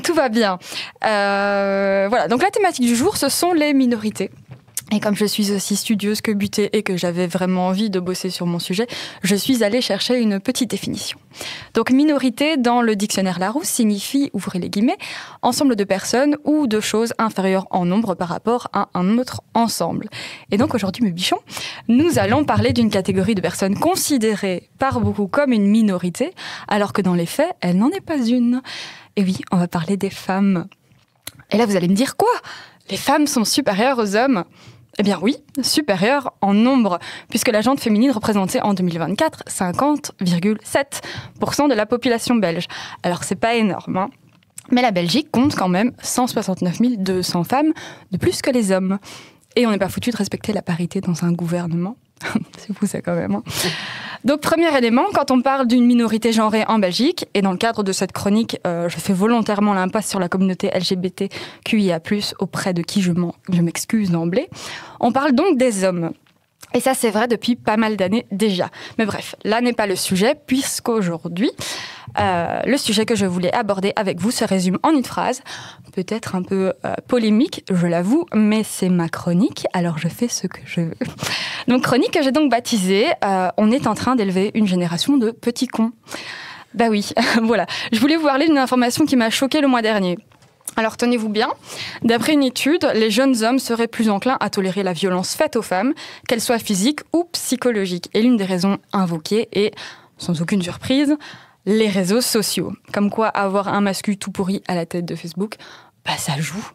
tout va bien. Voilà, donc la thématique du jour, ce sont les minorités. Et comme je suis aussi studieuse que butée et que j'avais vraiment envie de bosser sur mon sujet, je suis allée chercher une petite définition. Donc minorité dans le dictionnaire Larousse signifie, ouvrez les guillemets, ensemble de personnes ou de choses inférieures en nombre par rapport à un autre ensemble. Et donc aujourd'hui, mes bichons, nous allons parler d'une catégorie de personnes considérées par beaucoup comme une minorité, alors que dans les faits, elle n'en est pas une. Et oui, on va parler des femmes. Et là, vous allez me dire quoi ? Les femmes sont supérieures aux hommes ? Eh bien oui, supérieure en nombre, puisque la gente féminine représentait en 2024 50,7% de la population belge. Alors c'est pas énorme, hein, mais la Belgique compte quand même 169 200 femmes de plus que les hommes. Et on n'est pas foutu de respecter la parité dans un gouvernement. C'est fou ça quand même. Hein. Donc premier élément, quand on parle d'une minorité genrée en Belgique, et dans le cadre de cette chronique, je fais volontairement l'impasse sur la communauté LGBTQIA+, auprès de qui je m'excuse d'emblée, on parle donc des hommes. Et ça c'est vrai depuis pas mal d'années déjà. Mais bref, là n'est pas le sujet, puisqu'aujourd'hui, le sujet que je voulais aborder avec vous se résume en une phrase, peut-être un peu polémique, je l'avoue, mais c'est ma chronique, alors je fais ce que je veux. Donc chronique que j'ai donc baptisée « On est en train d'élever une génération de petits cons ». Bah oui, voilà. Je voulais vous parler d'une information qui m'a choquée le mois dernier. Alors tenez-vous bien, d'après une étude, les jeunes hommes seraient plus enclins à tolérer la violence faite aux femmes, qu'elle soit physique ou psychologique. Et l'une des raisons invoquées est, sans aucune surprise, les réseaux sociaux. Comme quoi avoir un masculin tout pourri à la tête de Facebook, bah ça joue.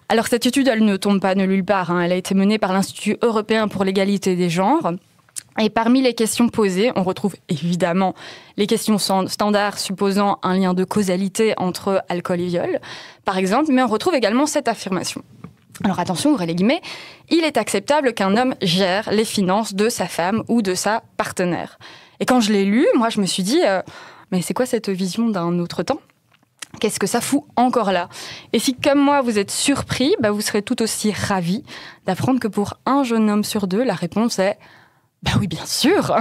Alors cette étude, elle ne tombe pas de nulle part, hein. Elle a été menée par l'Institut européen pour l'égalité des genres. Et parmi les questions posées, on retrouve évidemment les questions standards supposant un lien de causalité entre alcool et viol, par exemple, mais on retrouve également cette affirmation. Alors attention, ouvrez les guillemets, il est acceptable qu'un homme gère les finances de sa femme ou de sa partenaire. Et quand je l'ai lu, moi je me suis dit, mais c'est quoi cette vision d'un autre temps ? Qu'est-ce que ça fout encore là ? Et si, comme moi, vous êtes surpris, vous serez tout aussi ravis d'apprendre que pour un jeune homme sur 2, la réponse est « oui, bien sûr !»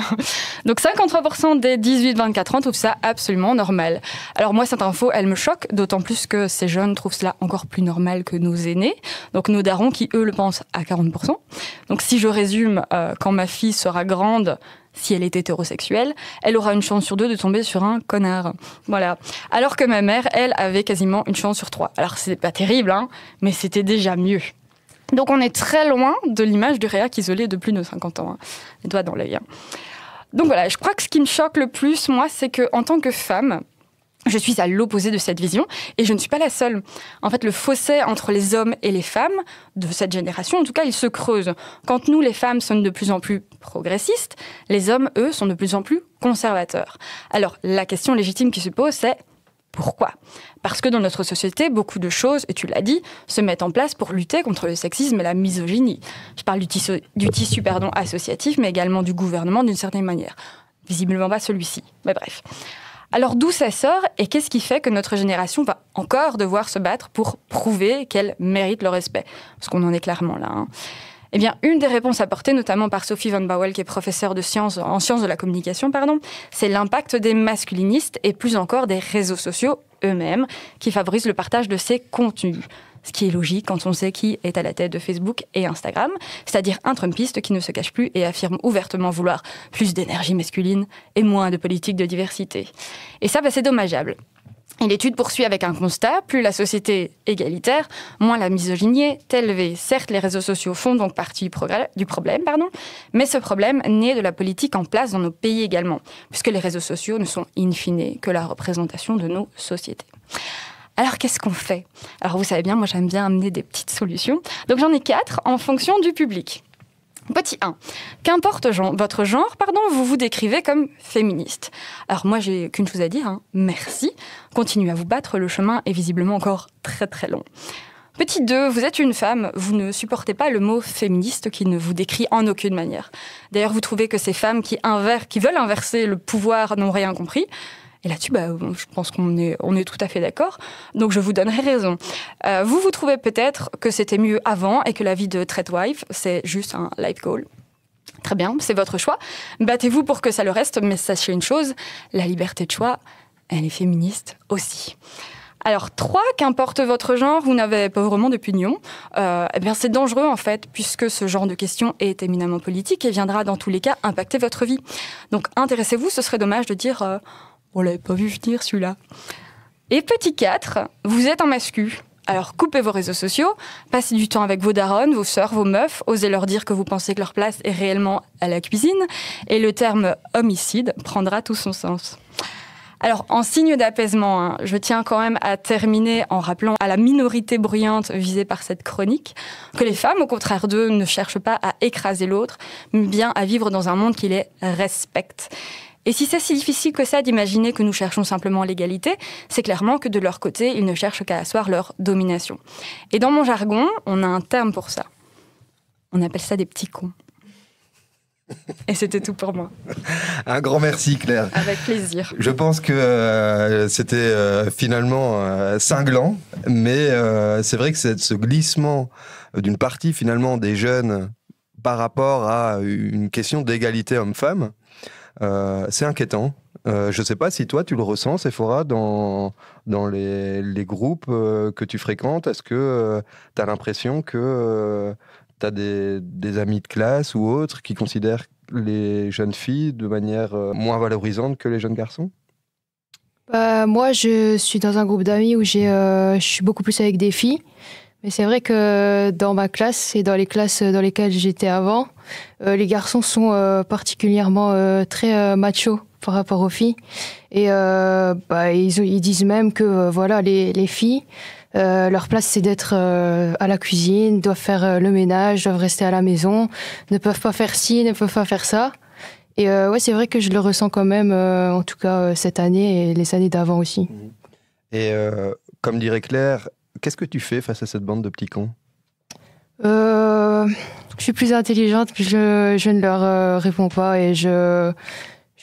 Donc 53% des 18-24 ans trouvent ça absolument normal. Alors moi, cette info, elle me choque, d'autant plus que ces jeunes trouvent cela encore plus normal que nos aînés, donc nos darons qui, eux, le pensent à 40%. Donc si je résume, quand ma fille sera grande, si elle est hétérosexuelle, elle aura une chance sur 2 de tomber sur un connard. Voilà. Alors que ma mère, elle, avait quasiment une chance sur 3. Alors c'est pas terrible, mais c'était déjà mieux. Donc on est très loin de l'image du réac isolé de plus de 50 ans. Les doigts dans l'œil. Donc voilà, je crois que ce qui me choque le plus, moi, c'est qu'en tant que femme, je suis à l'opposé de cette vision et je ne suis pas la seule. En fait, le fossé entre les hommes et les femmes de cette génération, en tout cas, il se creuse. Quand nous, les femmes, sommes de plus en plus progressistes, les hommes, eux, sont de plus en plus conservateurs. Alors, la question légitime qui se pose, c'est pourquoi ? Parce que dans notre société, beaucoup de choses, et tu l'as dit, se mettent en place pour lutter contre le sexisme et la misogynie. Je parle du tissu associatif, mais également du gouvernement d'une certaine manière. Visiblement pas celui-ci, mais bref. Alors d'où ça sort et qu'est-ce qui fait que notre génération va encore devoir se battre pour prouver qu'elle mérite le respect ? Parce qu'on en est clairement là. Eh bien, une des réponses apportées, notamment par Sophie Van Bauwel, qui est professeure en sciences de la communication, c'est l'impact des masculinistes et plus encore des réseaux sociaux eux-mêmes qui favorisent le partage de ces contenus. Ce qui est logique quand on sait qui est à la tête de Facebook et Instagram, c'est-à-dire un trumpiste qui ne se cache plus et affirme ouvertement vouloir plus d'énergie masculine et moins de politique de diversité. Et ça, c'est dommageable. Et l'étude poursuit avec un constat, plus la société est égalitaire, moins la misogynie est élevée. Certes, les réseaux sociaux font donc partie du problème, mais ce problème naît de la politique en place dans nos pays également, puisque les réseaux sociaux ne sont in fine que la représentation de nos sociétés. Alors, qu'est-ce qu'on fait ? Alors, vous savez bien, moi, j'aime bien amener des petites solutions. Donc, j'en ai 4 en fonction du public. Petit 1. Qu'importe votre genre, vous vous décrivez comme féministe. Alors, moi, j'ai qu'une chose à dire, merci. Continuez à vous battre, le chemin est visiblement encore très, très long. Petit 2. Vous êtes une femme, vous ne supportez pas le mot féministe qui ne vous décrit en aucune manière. D'ailleurs, vous trouvez que ces femmes qui veulent inverser le pouvoir n'ont rien compris. Et là-dessus, je pense qu'on est tout à fait d'accord. Donc, je vous donnerai raison. Vous trouvez peut-être que c'était mieux avant et que la vie de Tradwife, c'est juste un life goal. Très bien, c'est votre choix. Battez-vous pour que ça le reste, mais sachez une chose, la liberté de choix, elle est féministe aussi. Alors, 3, qu'importe votre genre, vous n'avez pas vraiment d'opinion. C'est dangereux, en fait, puisque ce genre de question est éminemment politique et viendra, dans tous les cas, impacter votre vie. Donc, intéressez-vous, ce serait dommage de dire... on l'avait pas vu venir, celui-là. Et petit 4, vous êtes en mascu. Alors, coupez vos réseaux sociaux, passez du temps avec vos daronnes, vos sœurs, vos meufs, osez leur dire que vous pensez que leur place est réellement à la cuisine, et le terme « homicide » prendra tout son sens. Alors, en signe d'apaisement, je tiens quand même à terminer en rappelant à la minorité bruyante visée par cette chronique que les femmes, au contraire d'eux, ne cherchent pas à écraser l'autre, mais bien à vivre dans un monde qui les respecte. Et si c'est si difficile que ça d'imaginer que nous cherchons simplement l'égalité, c'est clairement que de leur côté, ils ne cherchent qu'à asseoir leur domination. Et dans mon jargon, on a un terme pour ça. On appelle ça des petits cons. Et c'était tout pour moi. Un grand merci, Claire. Avec plaisir. Je pense que c'était finalement cinglant, mais c'est vrai que ce glissement d'une partie finalement des jeunes par rapport à une question d'égalité homme-femme, c'est inquiétant. Je ne sais pas si toi tu le ressens, Sephora, dans les groupes que tu fréquentes. Est-ce que tu as l'impression que tu as des amis de classe ou autres qui considèrent les jeunes filles de manière moins valorisante que les jeunes garçons ? Moi, je suis dans un groupe d'amis où je suis beaucoup plus avec des filles. Mais c'est vrai que dans ma classe et dans les classes dans lesquelles j'étais avant, les garçons sont particulièrement très machos par rapport aux filles. Et ils disent même que les filles, leur place c'est d'être à la cuisine, doivent faire le ménage, doivent rester à la maison, ne peuvent pas faire ci, ne peuvent pas faire ça. Et ouais, c'est vrai que je le ressens quand même, en tout cas cette année et les années d'avant aussi. Et comme dirait Claire, qu'est-ce que tu fais face à cette bande de petits cons? Je suis plus intelligente, je ne leur réponds pas et je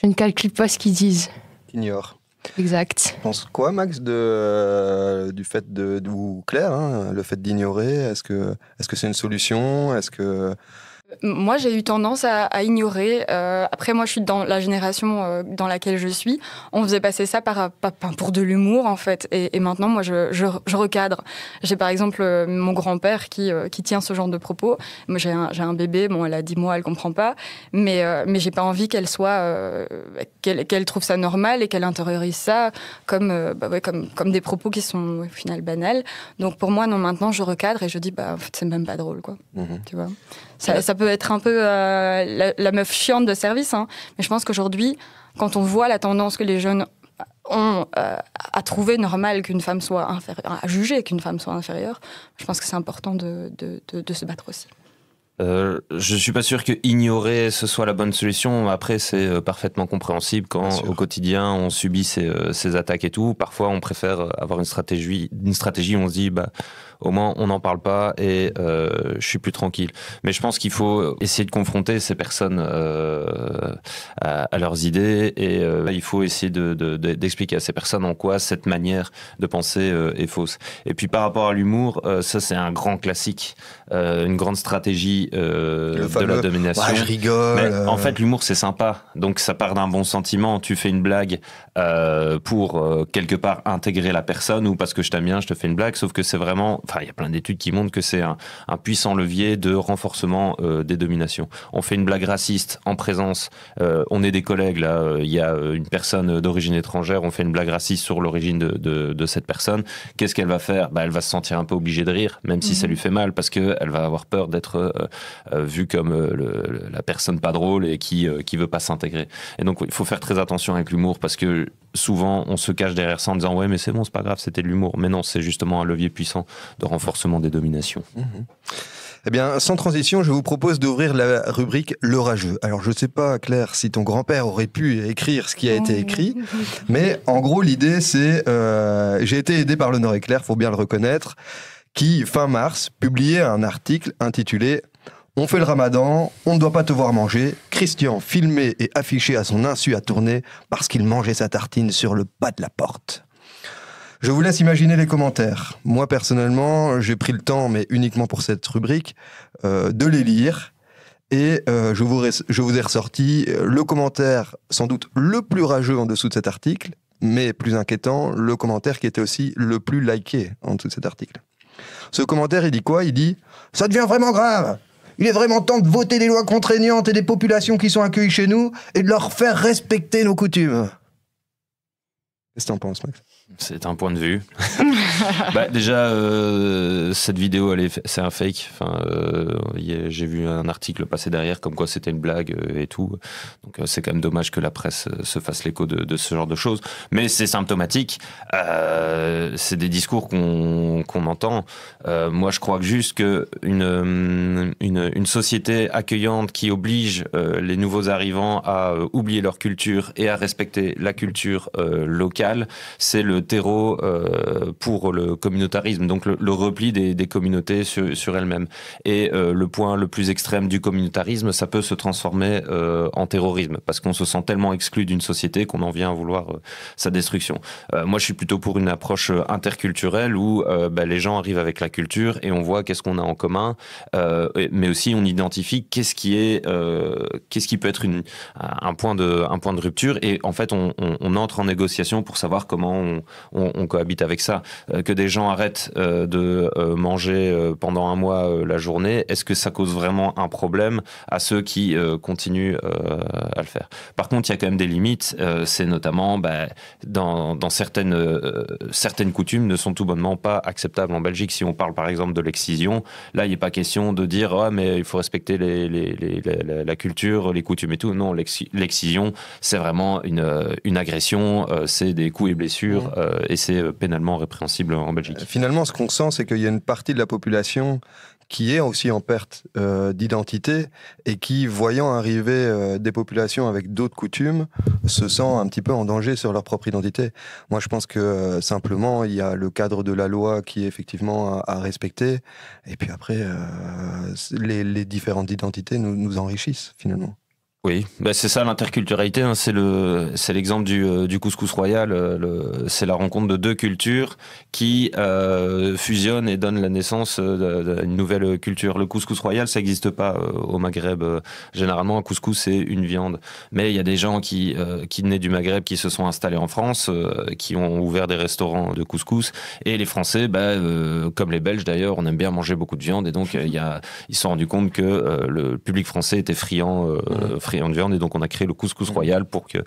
ne calcule pas ce qu'ils disent. T'ignores. Exact. Tu penses quoi, Max, du fait ou Claire, hein, le fait d'ignorer? Est-ce que c'est une solution? Est-ce que... Moi, j'ai eu tendance à ignorer. Après, moi, je suis dans la génération dans laquelle je suis. On faisait passer ça pour de l'humour, en fait. Et maintenant, moi, je recadre. J'ai par exemple mon grand-père qui tient ce genre de propos. Moi, j'ai un bébé. Bon, elle a 10 mois, elle comprend pas. Mais j'ai pas envie qu'elle soit, qu'elle trouve ça normal et qu'elle intériorise ça comme des propos qui sont au final banals. Donc pour moi, non, maintenant, je recadre et je dis, en fait, c'est même pas drôle, quoi. Tu vois. Ça peut être un peu la meuf chiante de service, hein, mais je pense qu'aujourd'hui, quand on voit la tendance que les jeunes ont à trouver normal qu'une femme soit inférieure, à juger qu'une femme soit inférieure, je pense que c'est important de se battre aussi. Je suis pas sûr que ignorer ce soit la bonne solution. Après, c'est parfaitement compréhensible quand au quotidien on subit ces attaques et tout. Parfois, on préfère avoir une stratégie où on se dit au moins on n'en parle pas et je suis plus tranquille. Mais je pense qu'il faut essayer de confronter ces personnes à leurs idées et il faut essayer d'expliquer à ces personnes en quoi cette manière de penser est fausse. Et puis par rapport à l'humour, ça c'est un grand classique, une grande stratégie de la domination. Je rigole. Mais en fait, l'humour c'est sympa, donc ça part d'un bon sentiment. Tu fais une blague pour quelque part intégrer la personne ou parce que je t'aime bien, je te fais une blague. Sauf que c'est vraiment, il y a plein d'études qui montrent que c'est un puissant levier de renforcement des dominations. On fait une blague raciste en présence, on est des collègues là, il y a une personne d'origine étrangère, on fait une blague raciste sur l'origine de cette personne. Qu'est-ce qu'elle va faire? Elle va se sentir un peu obligée de rire, même si ça lui fait mal, parce qu'elle va avoir peur d'être vue comme la personne pas drôle et qui veut pas s'intégrer. Et donc il faut faire très attention avec l'humour, parce que souvent on se cache derrière ça en disant ouais mais c'est bon, c'est pas grave, c'était de l'humour. Mais non, c'est justement un levier puissant de renforcement des dominations. Eh bien, sans transition, je vous propose d'ouvrir la rubrique Le Rageux. Alors, je ne sais pas, Claire, si ton grand-père aurait pu écrire ce qui a été écrit, mais en gros, l'idée, c'est... j'ai été aidé par le Nord-Éclair, faut bien le reconnaître, qui, fin mars, publiait un article intitulé « On fait le ramadan, on ne doit pas te voir manger. Christian, filmé et affiché à son insu à tourner parce qu'il mangeait sa tartine sur le pas de la porte. » Je vous laisse imaginer les commentaires. Moi, personnellement, j'ai pris le temps, mais uniquement pour cette rubrique, de les lire. Et je vous ai ressorti le commentaire, sans doute le plus rageux en dessous de cet article, mais plus inquiétant, le commentaire qui était aussi le plus liké en dessous de cet article. Ce commentaire, il dit quoi? Il dit « Ça devient vraiment grave. Il est vraiment temps de voter des lois contraignantes et des populations qui sont accueillies chez nous et de leur faire respecter nos coutumes. » Qu'est-ce que t'en penses, Max? C'est un point de vue. Déjà, cette vidéo, c'est un fake. J'ai vu un article passer derrière comme quoi c'était une blague et tout. Donc c'est quand même dommage que la presse se fasse l'écho de ce genre de choses. Mais c'est symptomatique. C'est des discours qu'on entend. Moi, je crois que juste qu'une société accueillante qui oblige les nouveaux arrivants à oublier leur culture et à respecter la culture locale, c'est le terreau pour le communautarisme, donc le repli des communautés sur elles-mêmes. Et le point le plus extrême du communautarisme, ça peut se transformer en terrorisme, parce qu'on se sent tellement exclu d'une société qu'on en vient à vouloir sa destruction. Moi, je suis plutôt pour une approche interculturelle où les gens arrivent avec la culture et on voit qu'est-ce qu'on a en commun, mais aussi on identifie qu'est-ce qui peut être un point de rupture, et en fait on entre en négociation pour savoir comment on cohabite avec ça. Que des gens arrêtent de manger pendant un mois la journée, est-ce que ça cause vraiment un problème à ceux qui continuent à le faire? Par contre, il y a quand même des limites, c'est notamment dans certaines coutumes ne sont tout bonnement pas acceptables en Belgique. Si on parle par exemple de l'excision, là il n'est pas question de dire mais il faut respecter la culture, les coutumes et tout. Non, l'excision c'est vraiment une agression, c'est des coups et blessures et c'est pénalement répréhensible en Belgique. Finalement, ce qu'on sent, c'est qu'il y a une partie de la population qui est aussi en perte d'identité et qui, voyant arriver des populations avec d'autres coutumes, se sent un petit peu en danger sur leur propre identité. Moi, je pense que simplement, il y a le cadre de la loi qui est effectivement à respecter. Et puis après, les différentes identités nous enrichissent finalement. Oui, bah c'est ça l'interculturalité, hein, c'est l'exemple du couscous royal, c'est la rencontre de deux cultures qui fusionnent et donnent la naissance d'une nouvelle culture. Le couscous royal, ça n'existe pas au Maghreb. Généralement, un couscous, c'est une viande. Mais il y a des gens qui nés du Maghreb, qui se sont installés en France, qui ont ouvert des restaurants de couscous. Et les Français, comme les Belges d'ailleurs, on aime bien manger beaucoup de viande. Et donc, ils se sont rendus compte que le public français était friand de viande, et donc on a créé le couscous royal pour que,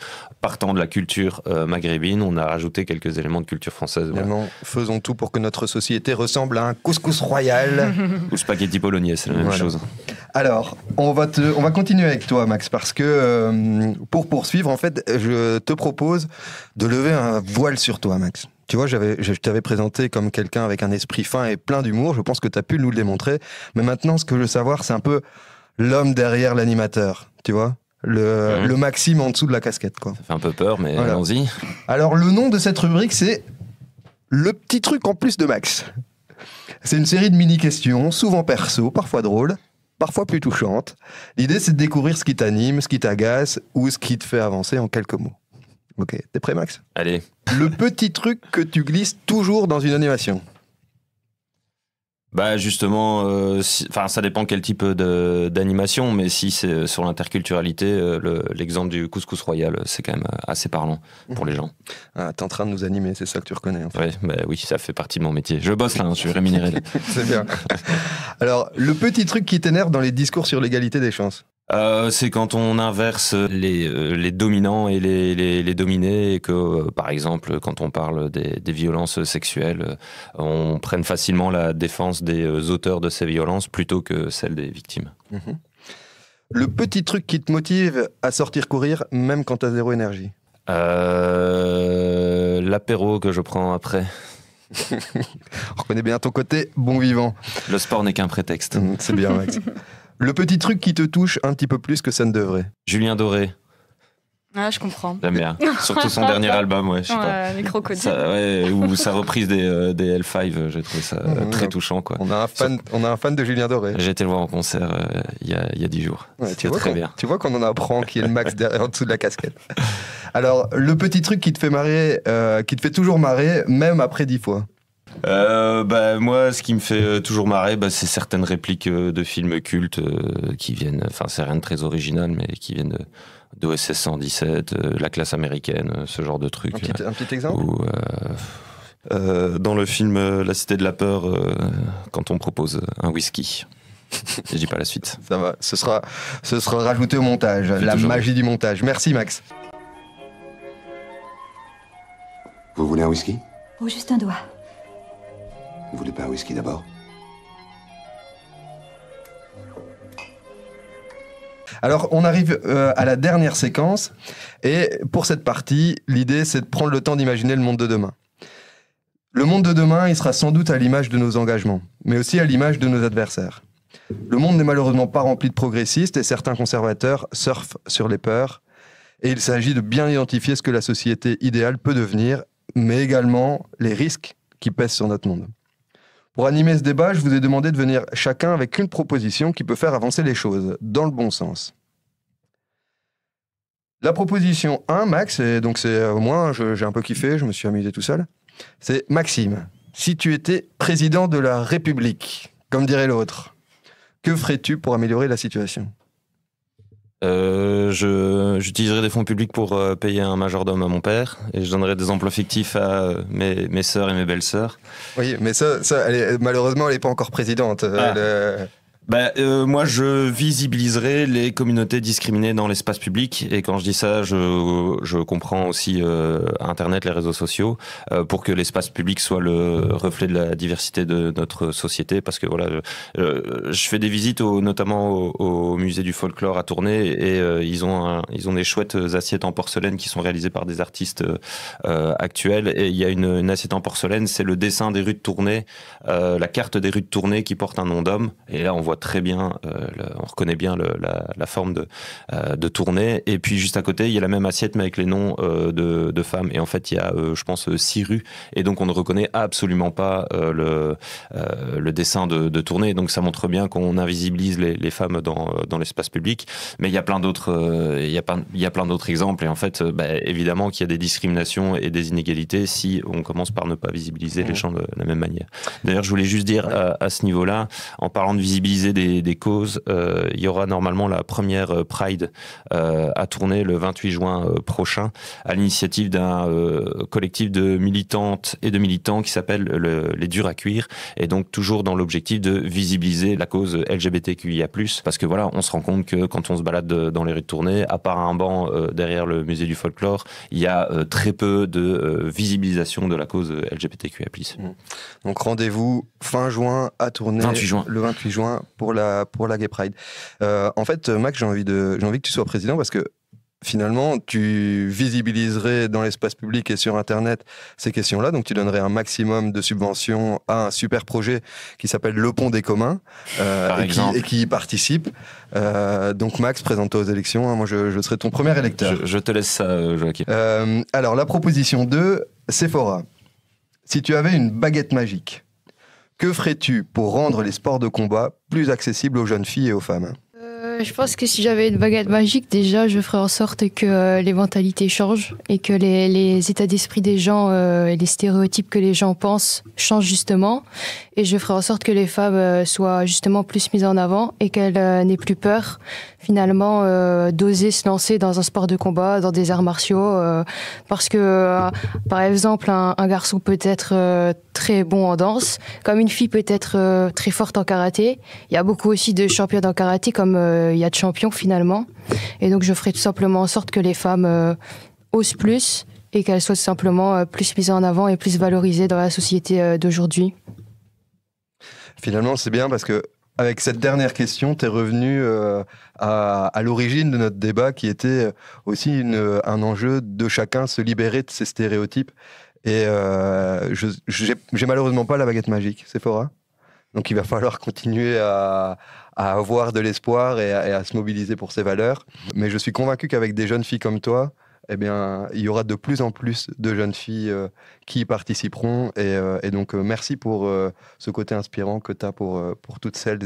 partant de la culture maghrébine, on a rajouté quelques éléments de culture française. Voilà. Faisons tout pour que notre société ressemble à un couscous royal. Ou spaghetti bolognaise, c'est la même chose. Alors, on va continuer avec toi, Max, parce que pour poursuivre, en fait, je te propose de lever un voile sur toi, Max. Tu vois, je t'avais présenté comme quelqu'un avec un esprit fin et plein d'humour. Je pense que tu as pu nous le démontrer. Mais maintenant, ce que je veux savoir, c'est un peu l'homme derrière l'animateur, tu vois ? Le Maxime en dessous de la casquette, quoi. Ça fait un peu peur, mais voilà. Allons-y. Alors, le nom de cette rubrique, c'est Le petit truc en plus de Max. C'est une série de mini-questions, souvent perso, parfois drôles, parfois plus touchantes. L'idée, c'est de découvrir ce qui t'anime, ce qui t'agace ou ce qui te fait avancer en quelques mots. Ok, t'es prêt, Max ? Allez. Le petit truc que tu glisses toujours dans une animation. Bah justement, ça dépend quel type d'animation, mais si c'est sur l'interculturalité, l'exemple du couscous royal, c'est quand même assez parlant pour les gens. Ah, t'es en train de nous animer, c'est ça que tu reconnais en fait. Oui, ça fait partie de mon métier. Je bosse là, je suis rémunéré. C'est bien. Alors, le petit truc qui t'énerve dans les discours sur l'égalité des chances. C'est quand on inverse les dominants et les dominés, et que, par exemple, quand on parle des violences sexuelles, on prenne facilement la défense des auteurs de ces violences plutôt que celle des victimes. Le petit truc qui te motive à sortir courir, même quand t'as zéro énergie. L'apéro que je prends après. On reconnaît bien ton côté bon vivant. Le sport n'est qu'un prétexte. C'est bien, Max. Le petit truc qui te touche un petit peu plus que ça ne devrait. Julien Doré. Ah, je comprends. J'aime bien. Surtout son dernier album, ouais, je sais pas. Les crocodiles. Ou sa reprise des L5, j'ai trouvé ça très touchant, quoi. On a un fan de Julien Doré. J'ai été le voir en concert il y a 10 jours. Ouais, C'était très bien. Tu vois qu'on en apprend qui est le Max en dessous de la casquette. Alors, le petit truc qui te fait marrer, qui te fait toujours marrer, même après 10 fois. Moi, ce qui me fait toujours marrer, c'est certaines répliques de films cultes qui viennent, enfin c'est rien de très original, mais qui viennent d'OSS 117, La classe américaine, ce genre de trucs. Un petit exemple dans le film La cité de la peur, quand on propose un whisky. Je dis pas la suite. Ça va, ce sera rajouté au montage, la magie du montage. Merci Max. Vous voulez un whisky ? Oh, juste un doigt. Vous voulez pas un whisky d'abord ? Alors, on arrive à la dernière séquence. Et pour cette partie, l'idée, c'est de prendre le temps d'imaginer le monde de demain. Le monde de demain, il sera sans doute à l'image de nos engagements, mais aussi à l'image de nos adversaires. Le monde n'est malheureusement pas rempli de progressistes et certains conservateurs surfent sur les peurs. Et il s'agit de bien identifier ce que la société idéale peut devenir, mais également les risques qui pèsent sur notre monde. Pour animer ce débat, je vous ai demandé de venir chacun avec une proposition qui peut faire avancer les choses dans le bon sens. La proposition 1, Max, et donc c'est moi, j'ai un peu kiffé, je me suis amusé tout seul. C'est Maxime, si tu étais président de la République, comme dirait l'autre, que ferais-tu pour améliorer la situation ? J'utiliserai des fonds publics pour payer un majordome à mon père et je donnerai des emplois fictifs à mes sœurs et mes belles-sœurs. Oui, mais ça malheureusement, elle n'est pas encore présidente. Moi, je visibiliserai les communautés discriminées dans l'espace public. Et quand je dis ça, je comprends aussi Internet, les réseaux sociaux, pour que l'espace public soit le reflet de la diversité de notre société. Parce que voilà, je fais des visites notamment au musée du folklore à Tournai, et ils ont des chouettes assiettes en porcelaine qui sont réalisées par des artistes actuels. Et il y a une assiette en porcelaine, c'est le dessin des rues de Tournai, la carte des rues de Tournai qui porte un nom d'homme. Et là, on voit très bien, on reconnaît bien la forme de Tournai. Et puis juste à côté, il y a la même assiette mais avec les noms de femmes. Et en fait, il y a, je pense, 6 rues. Et donc, on ne reconnaît absolument pas le dessin de Tournai. Donc, ça montre bien qu'on invisibilise les femmes dans l'espace public. Mais il y a plein d'autres, il y a plein d'autres exemples. Et en fait, évidemment qu'il y a des discriminations et des inégalités si on commence par ne pas visibiliser les gens de la même manière. D'ailleurs, je voulais juste dire à ce niveau-là, en parlant de visibiliser des causes, il y aura normalement la première Pride à Tournai le 28 juin prochain, à l'initiative d'un collectif de militantes et de militants qui s'appelle les Durs à Cuire, et donc toujours dans l'objectif de visibiliser la cause LGBTQIA+, parce que voilà, on se rend compte que quand on se balade dans les rues de Tournai, à part un banc derrière le musée du folklore, il y a très peu de visibilisation de la cause LGBTQIA+. Donc rendez-vous fin juin à Tournai, le 28 juin pour la Gay Pride. En fait, Max, j'ai envie que tu sois président parce que finalement, tu visibiliserais dans l'espace public et sur Internet ces questions-là. Donc, tu donnerais un maximum de subventions à un super projet qui s'appelle Le Pont des Communs et qui y participe. Donc, Max, présente-toi aux élections. Moi, je serai ton premier électeur. Je te laisse ça, Joachim. Alors, la proposition 2, Sephora. Si tu avais une baguette magique, que ferais-tu pour rendre les sports de combat plus accessibles aux jeunes filles et aux femmes ? Je pense que si j'avais une baguette magique, déjà, je ferais en sorte que les mentalités changent et que les états d'esprit des gens et les stéréotypes que les gens pensent changent justement. Et je ferais en sorte que les femmes soient justement plus mises en avant et qu'elles n'aient plus peur, finalement, d'oser se lancer dans un sport de combat, dans des arts martiaux. Parce que, par exemple, un garçon peut être très bon en danse, comme une fille peut être très forte en karaté. Il y a beaucoup aussi de champions en karaté, comme il y a de champions finalement. Et donc je ferai tout simplement en sorte que les femmes osent plus et qu'elles soient tout simplement plus mises en avant et plus valorisées dans la société d'aujourd'hui. Finalement, c'est bien parce que avec cette dernière question, tu es revenu à l'origine de notre débat qui était aussi un enjeu de chacun se libérer de ces stéréotypes. Et j'ai malheureusement pas la baguette magique, Sephora. Donc il va falloir continuer à avoir de l'espoir et à se mobiliser pour ces valeurs. Mais je suis convaincu qu'avec des jeunes filles comme toi, eh bien, il y aura de plus en plus de jeunes filles qui y participeront. Et donc merci pour ce côté inspirant que tu as pour toutes celles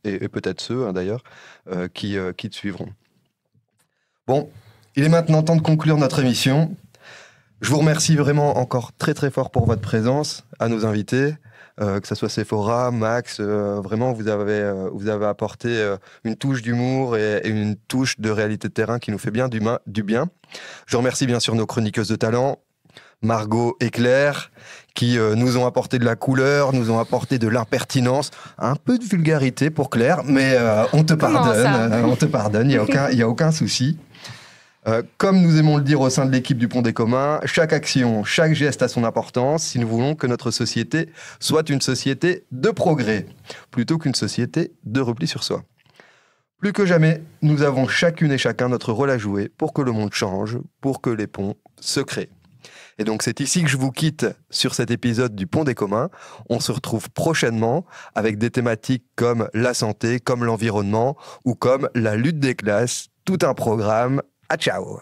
et peut-être ceux d'ailleurs qui te suivront. Bon, il est maintenant temps de conclure notre émission. Je vous remercie vraiment encore très très fort pour votre présence à nos invités. Que ce soit Sephora, Max, vraiment vous avez apporté une touche d'humour et une touche de réalité de terrain qui nous fait bien du bien. Je remercie bien sûr nos chroniqueuses de talent, Margot et Claire, qui nous ont apporté de la couleur, nous ont apporté de l'impertinence, un peu de vulgarité pour Claire, mais on te pardonne, il y a aucun souci. Comme nous aimons le dire au sein de l'équipe du Pont des Communs, chaque action, chaque geste a son importance si nous voulons que notre société soit une société de progrès, plutôt qu'une société de repli sur soi. Plus que jamais, nous avons chacune et chacun notre rôle à jouer pour que le monde change, pour que les ponts se créent. Et donc c'est ici que je vous quitte sur cet épisode du Pont des Communs. On se retrouve prochainement avec des thématiques comme la santé, comme l'environnement ou comme la lutte des classes. Tout un programme. Ciao.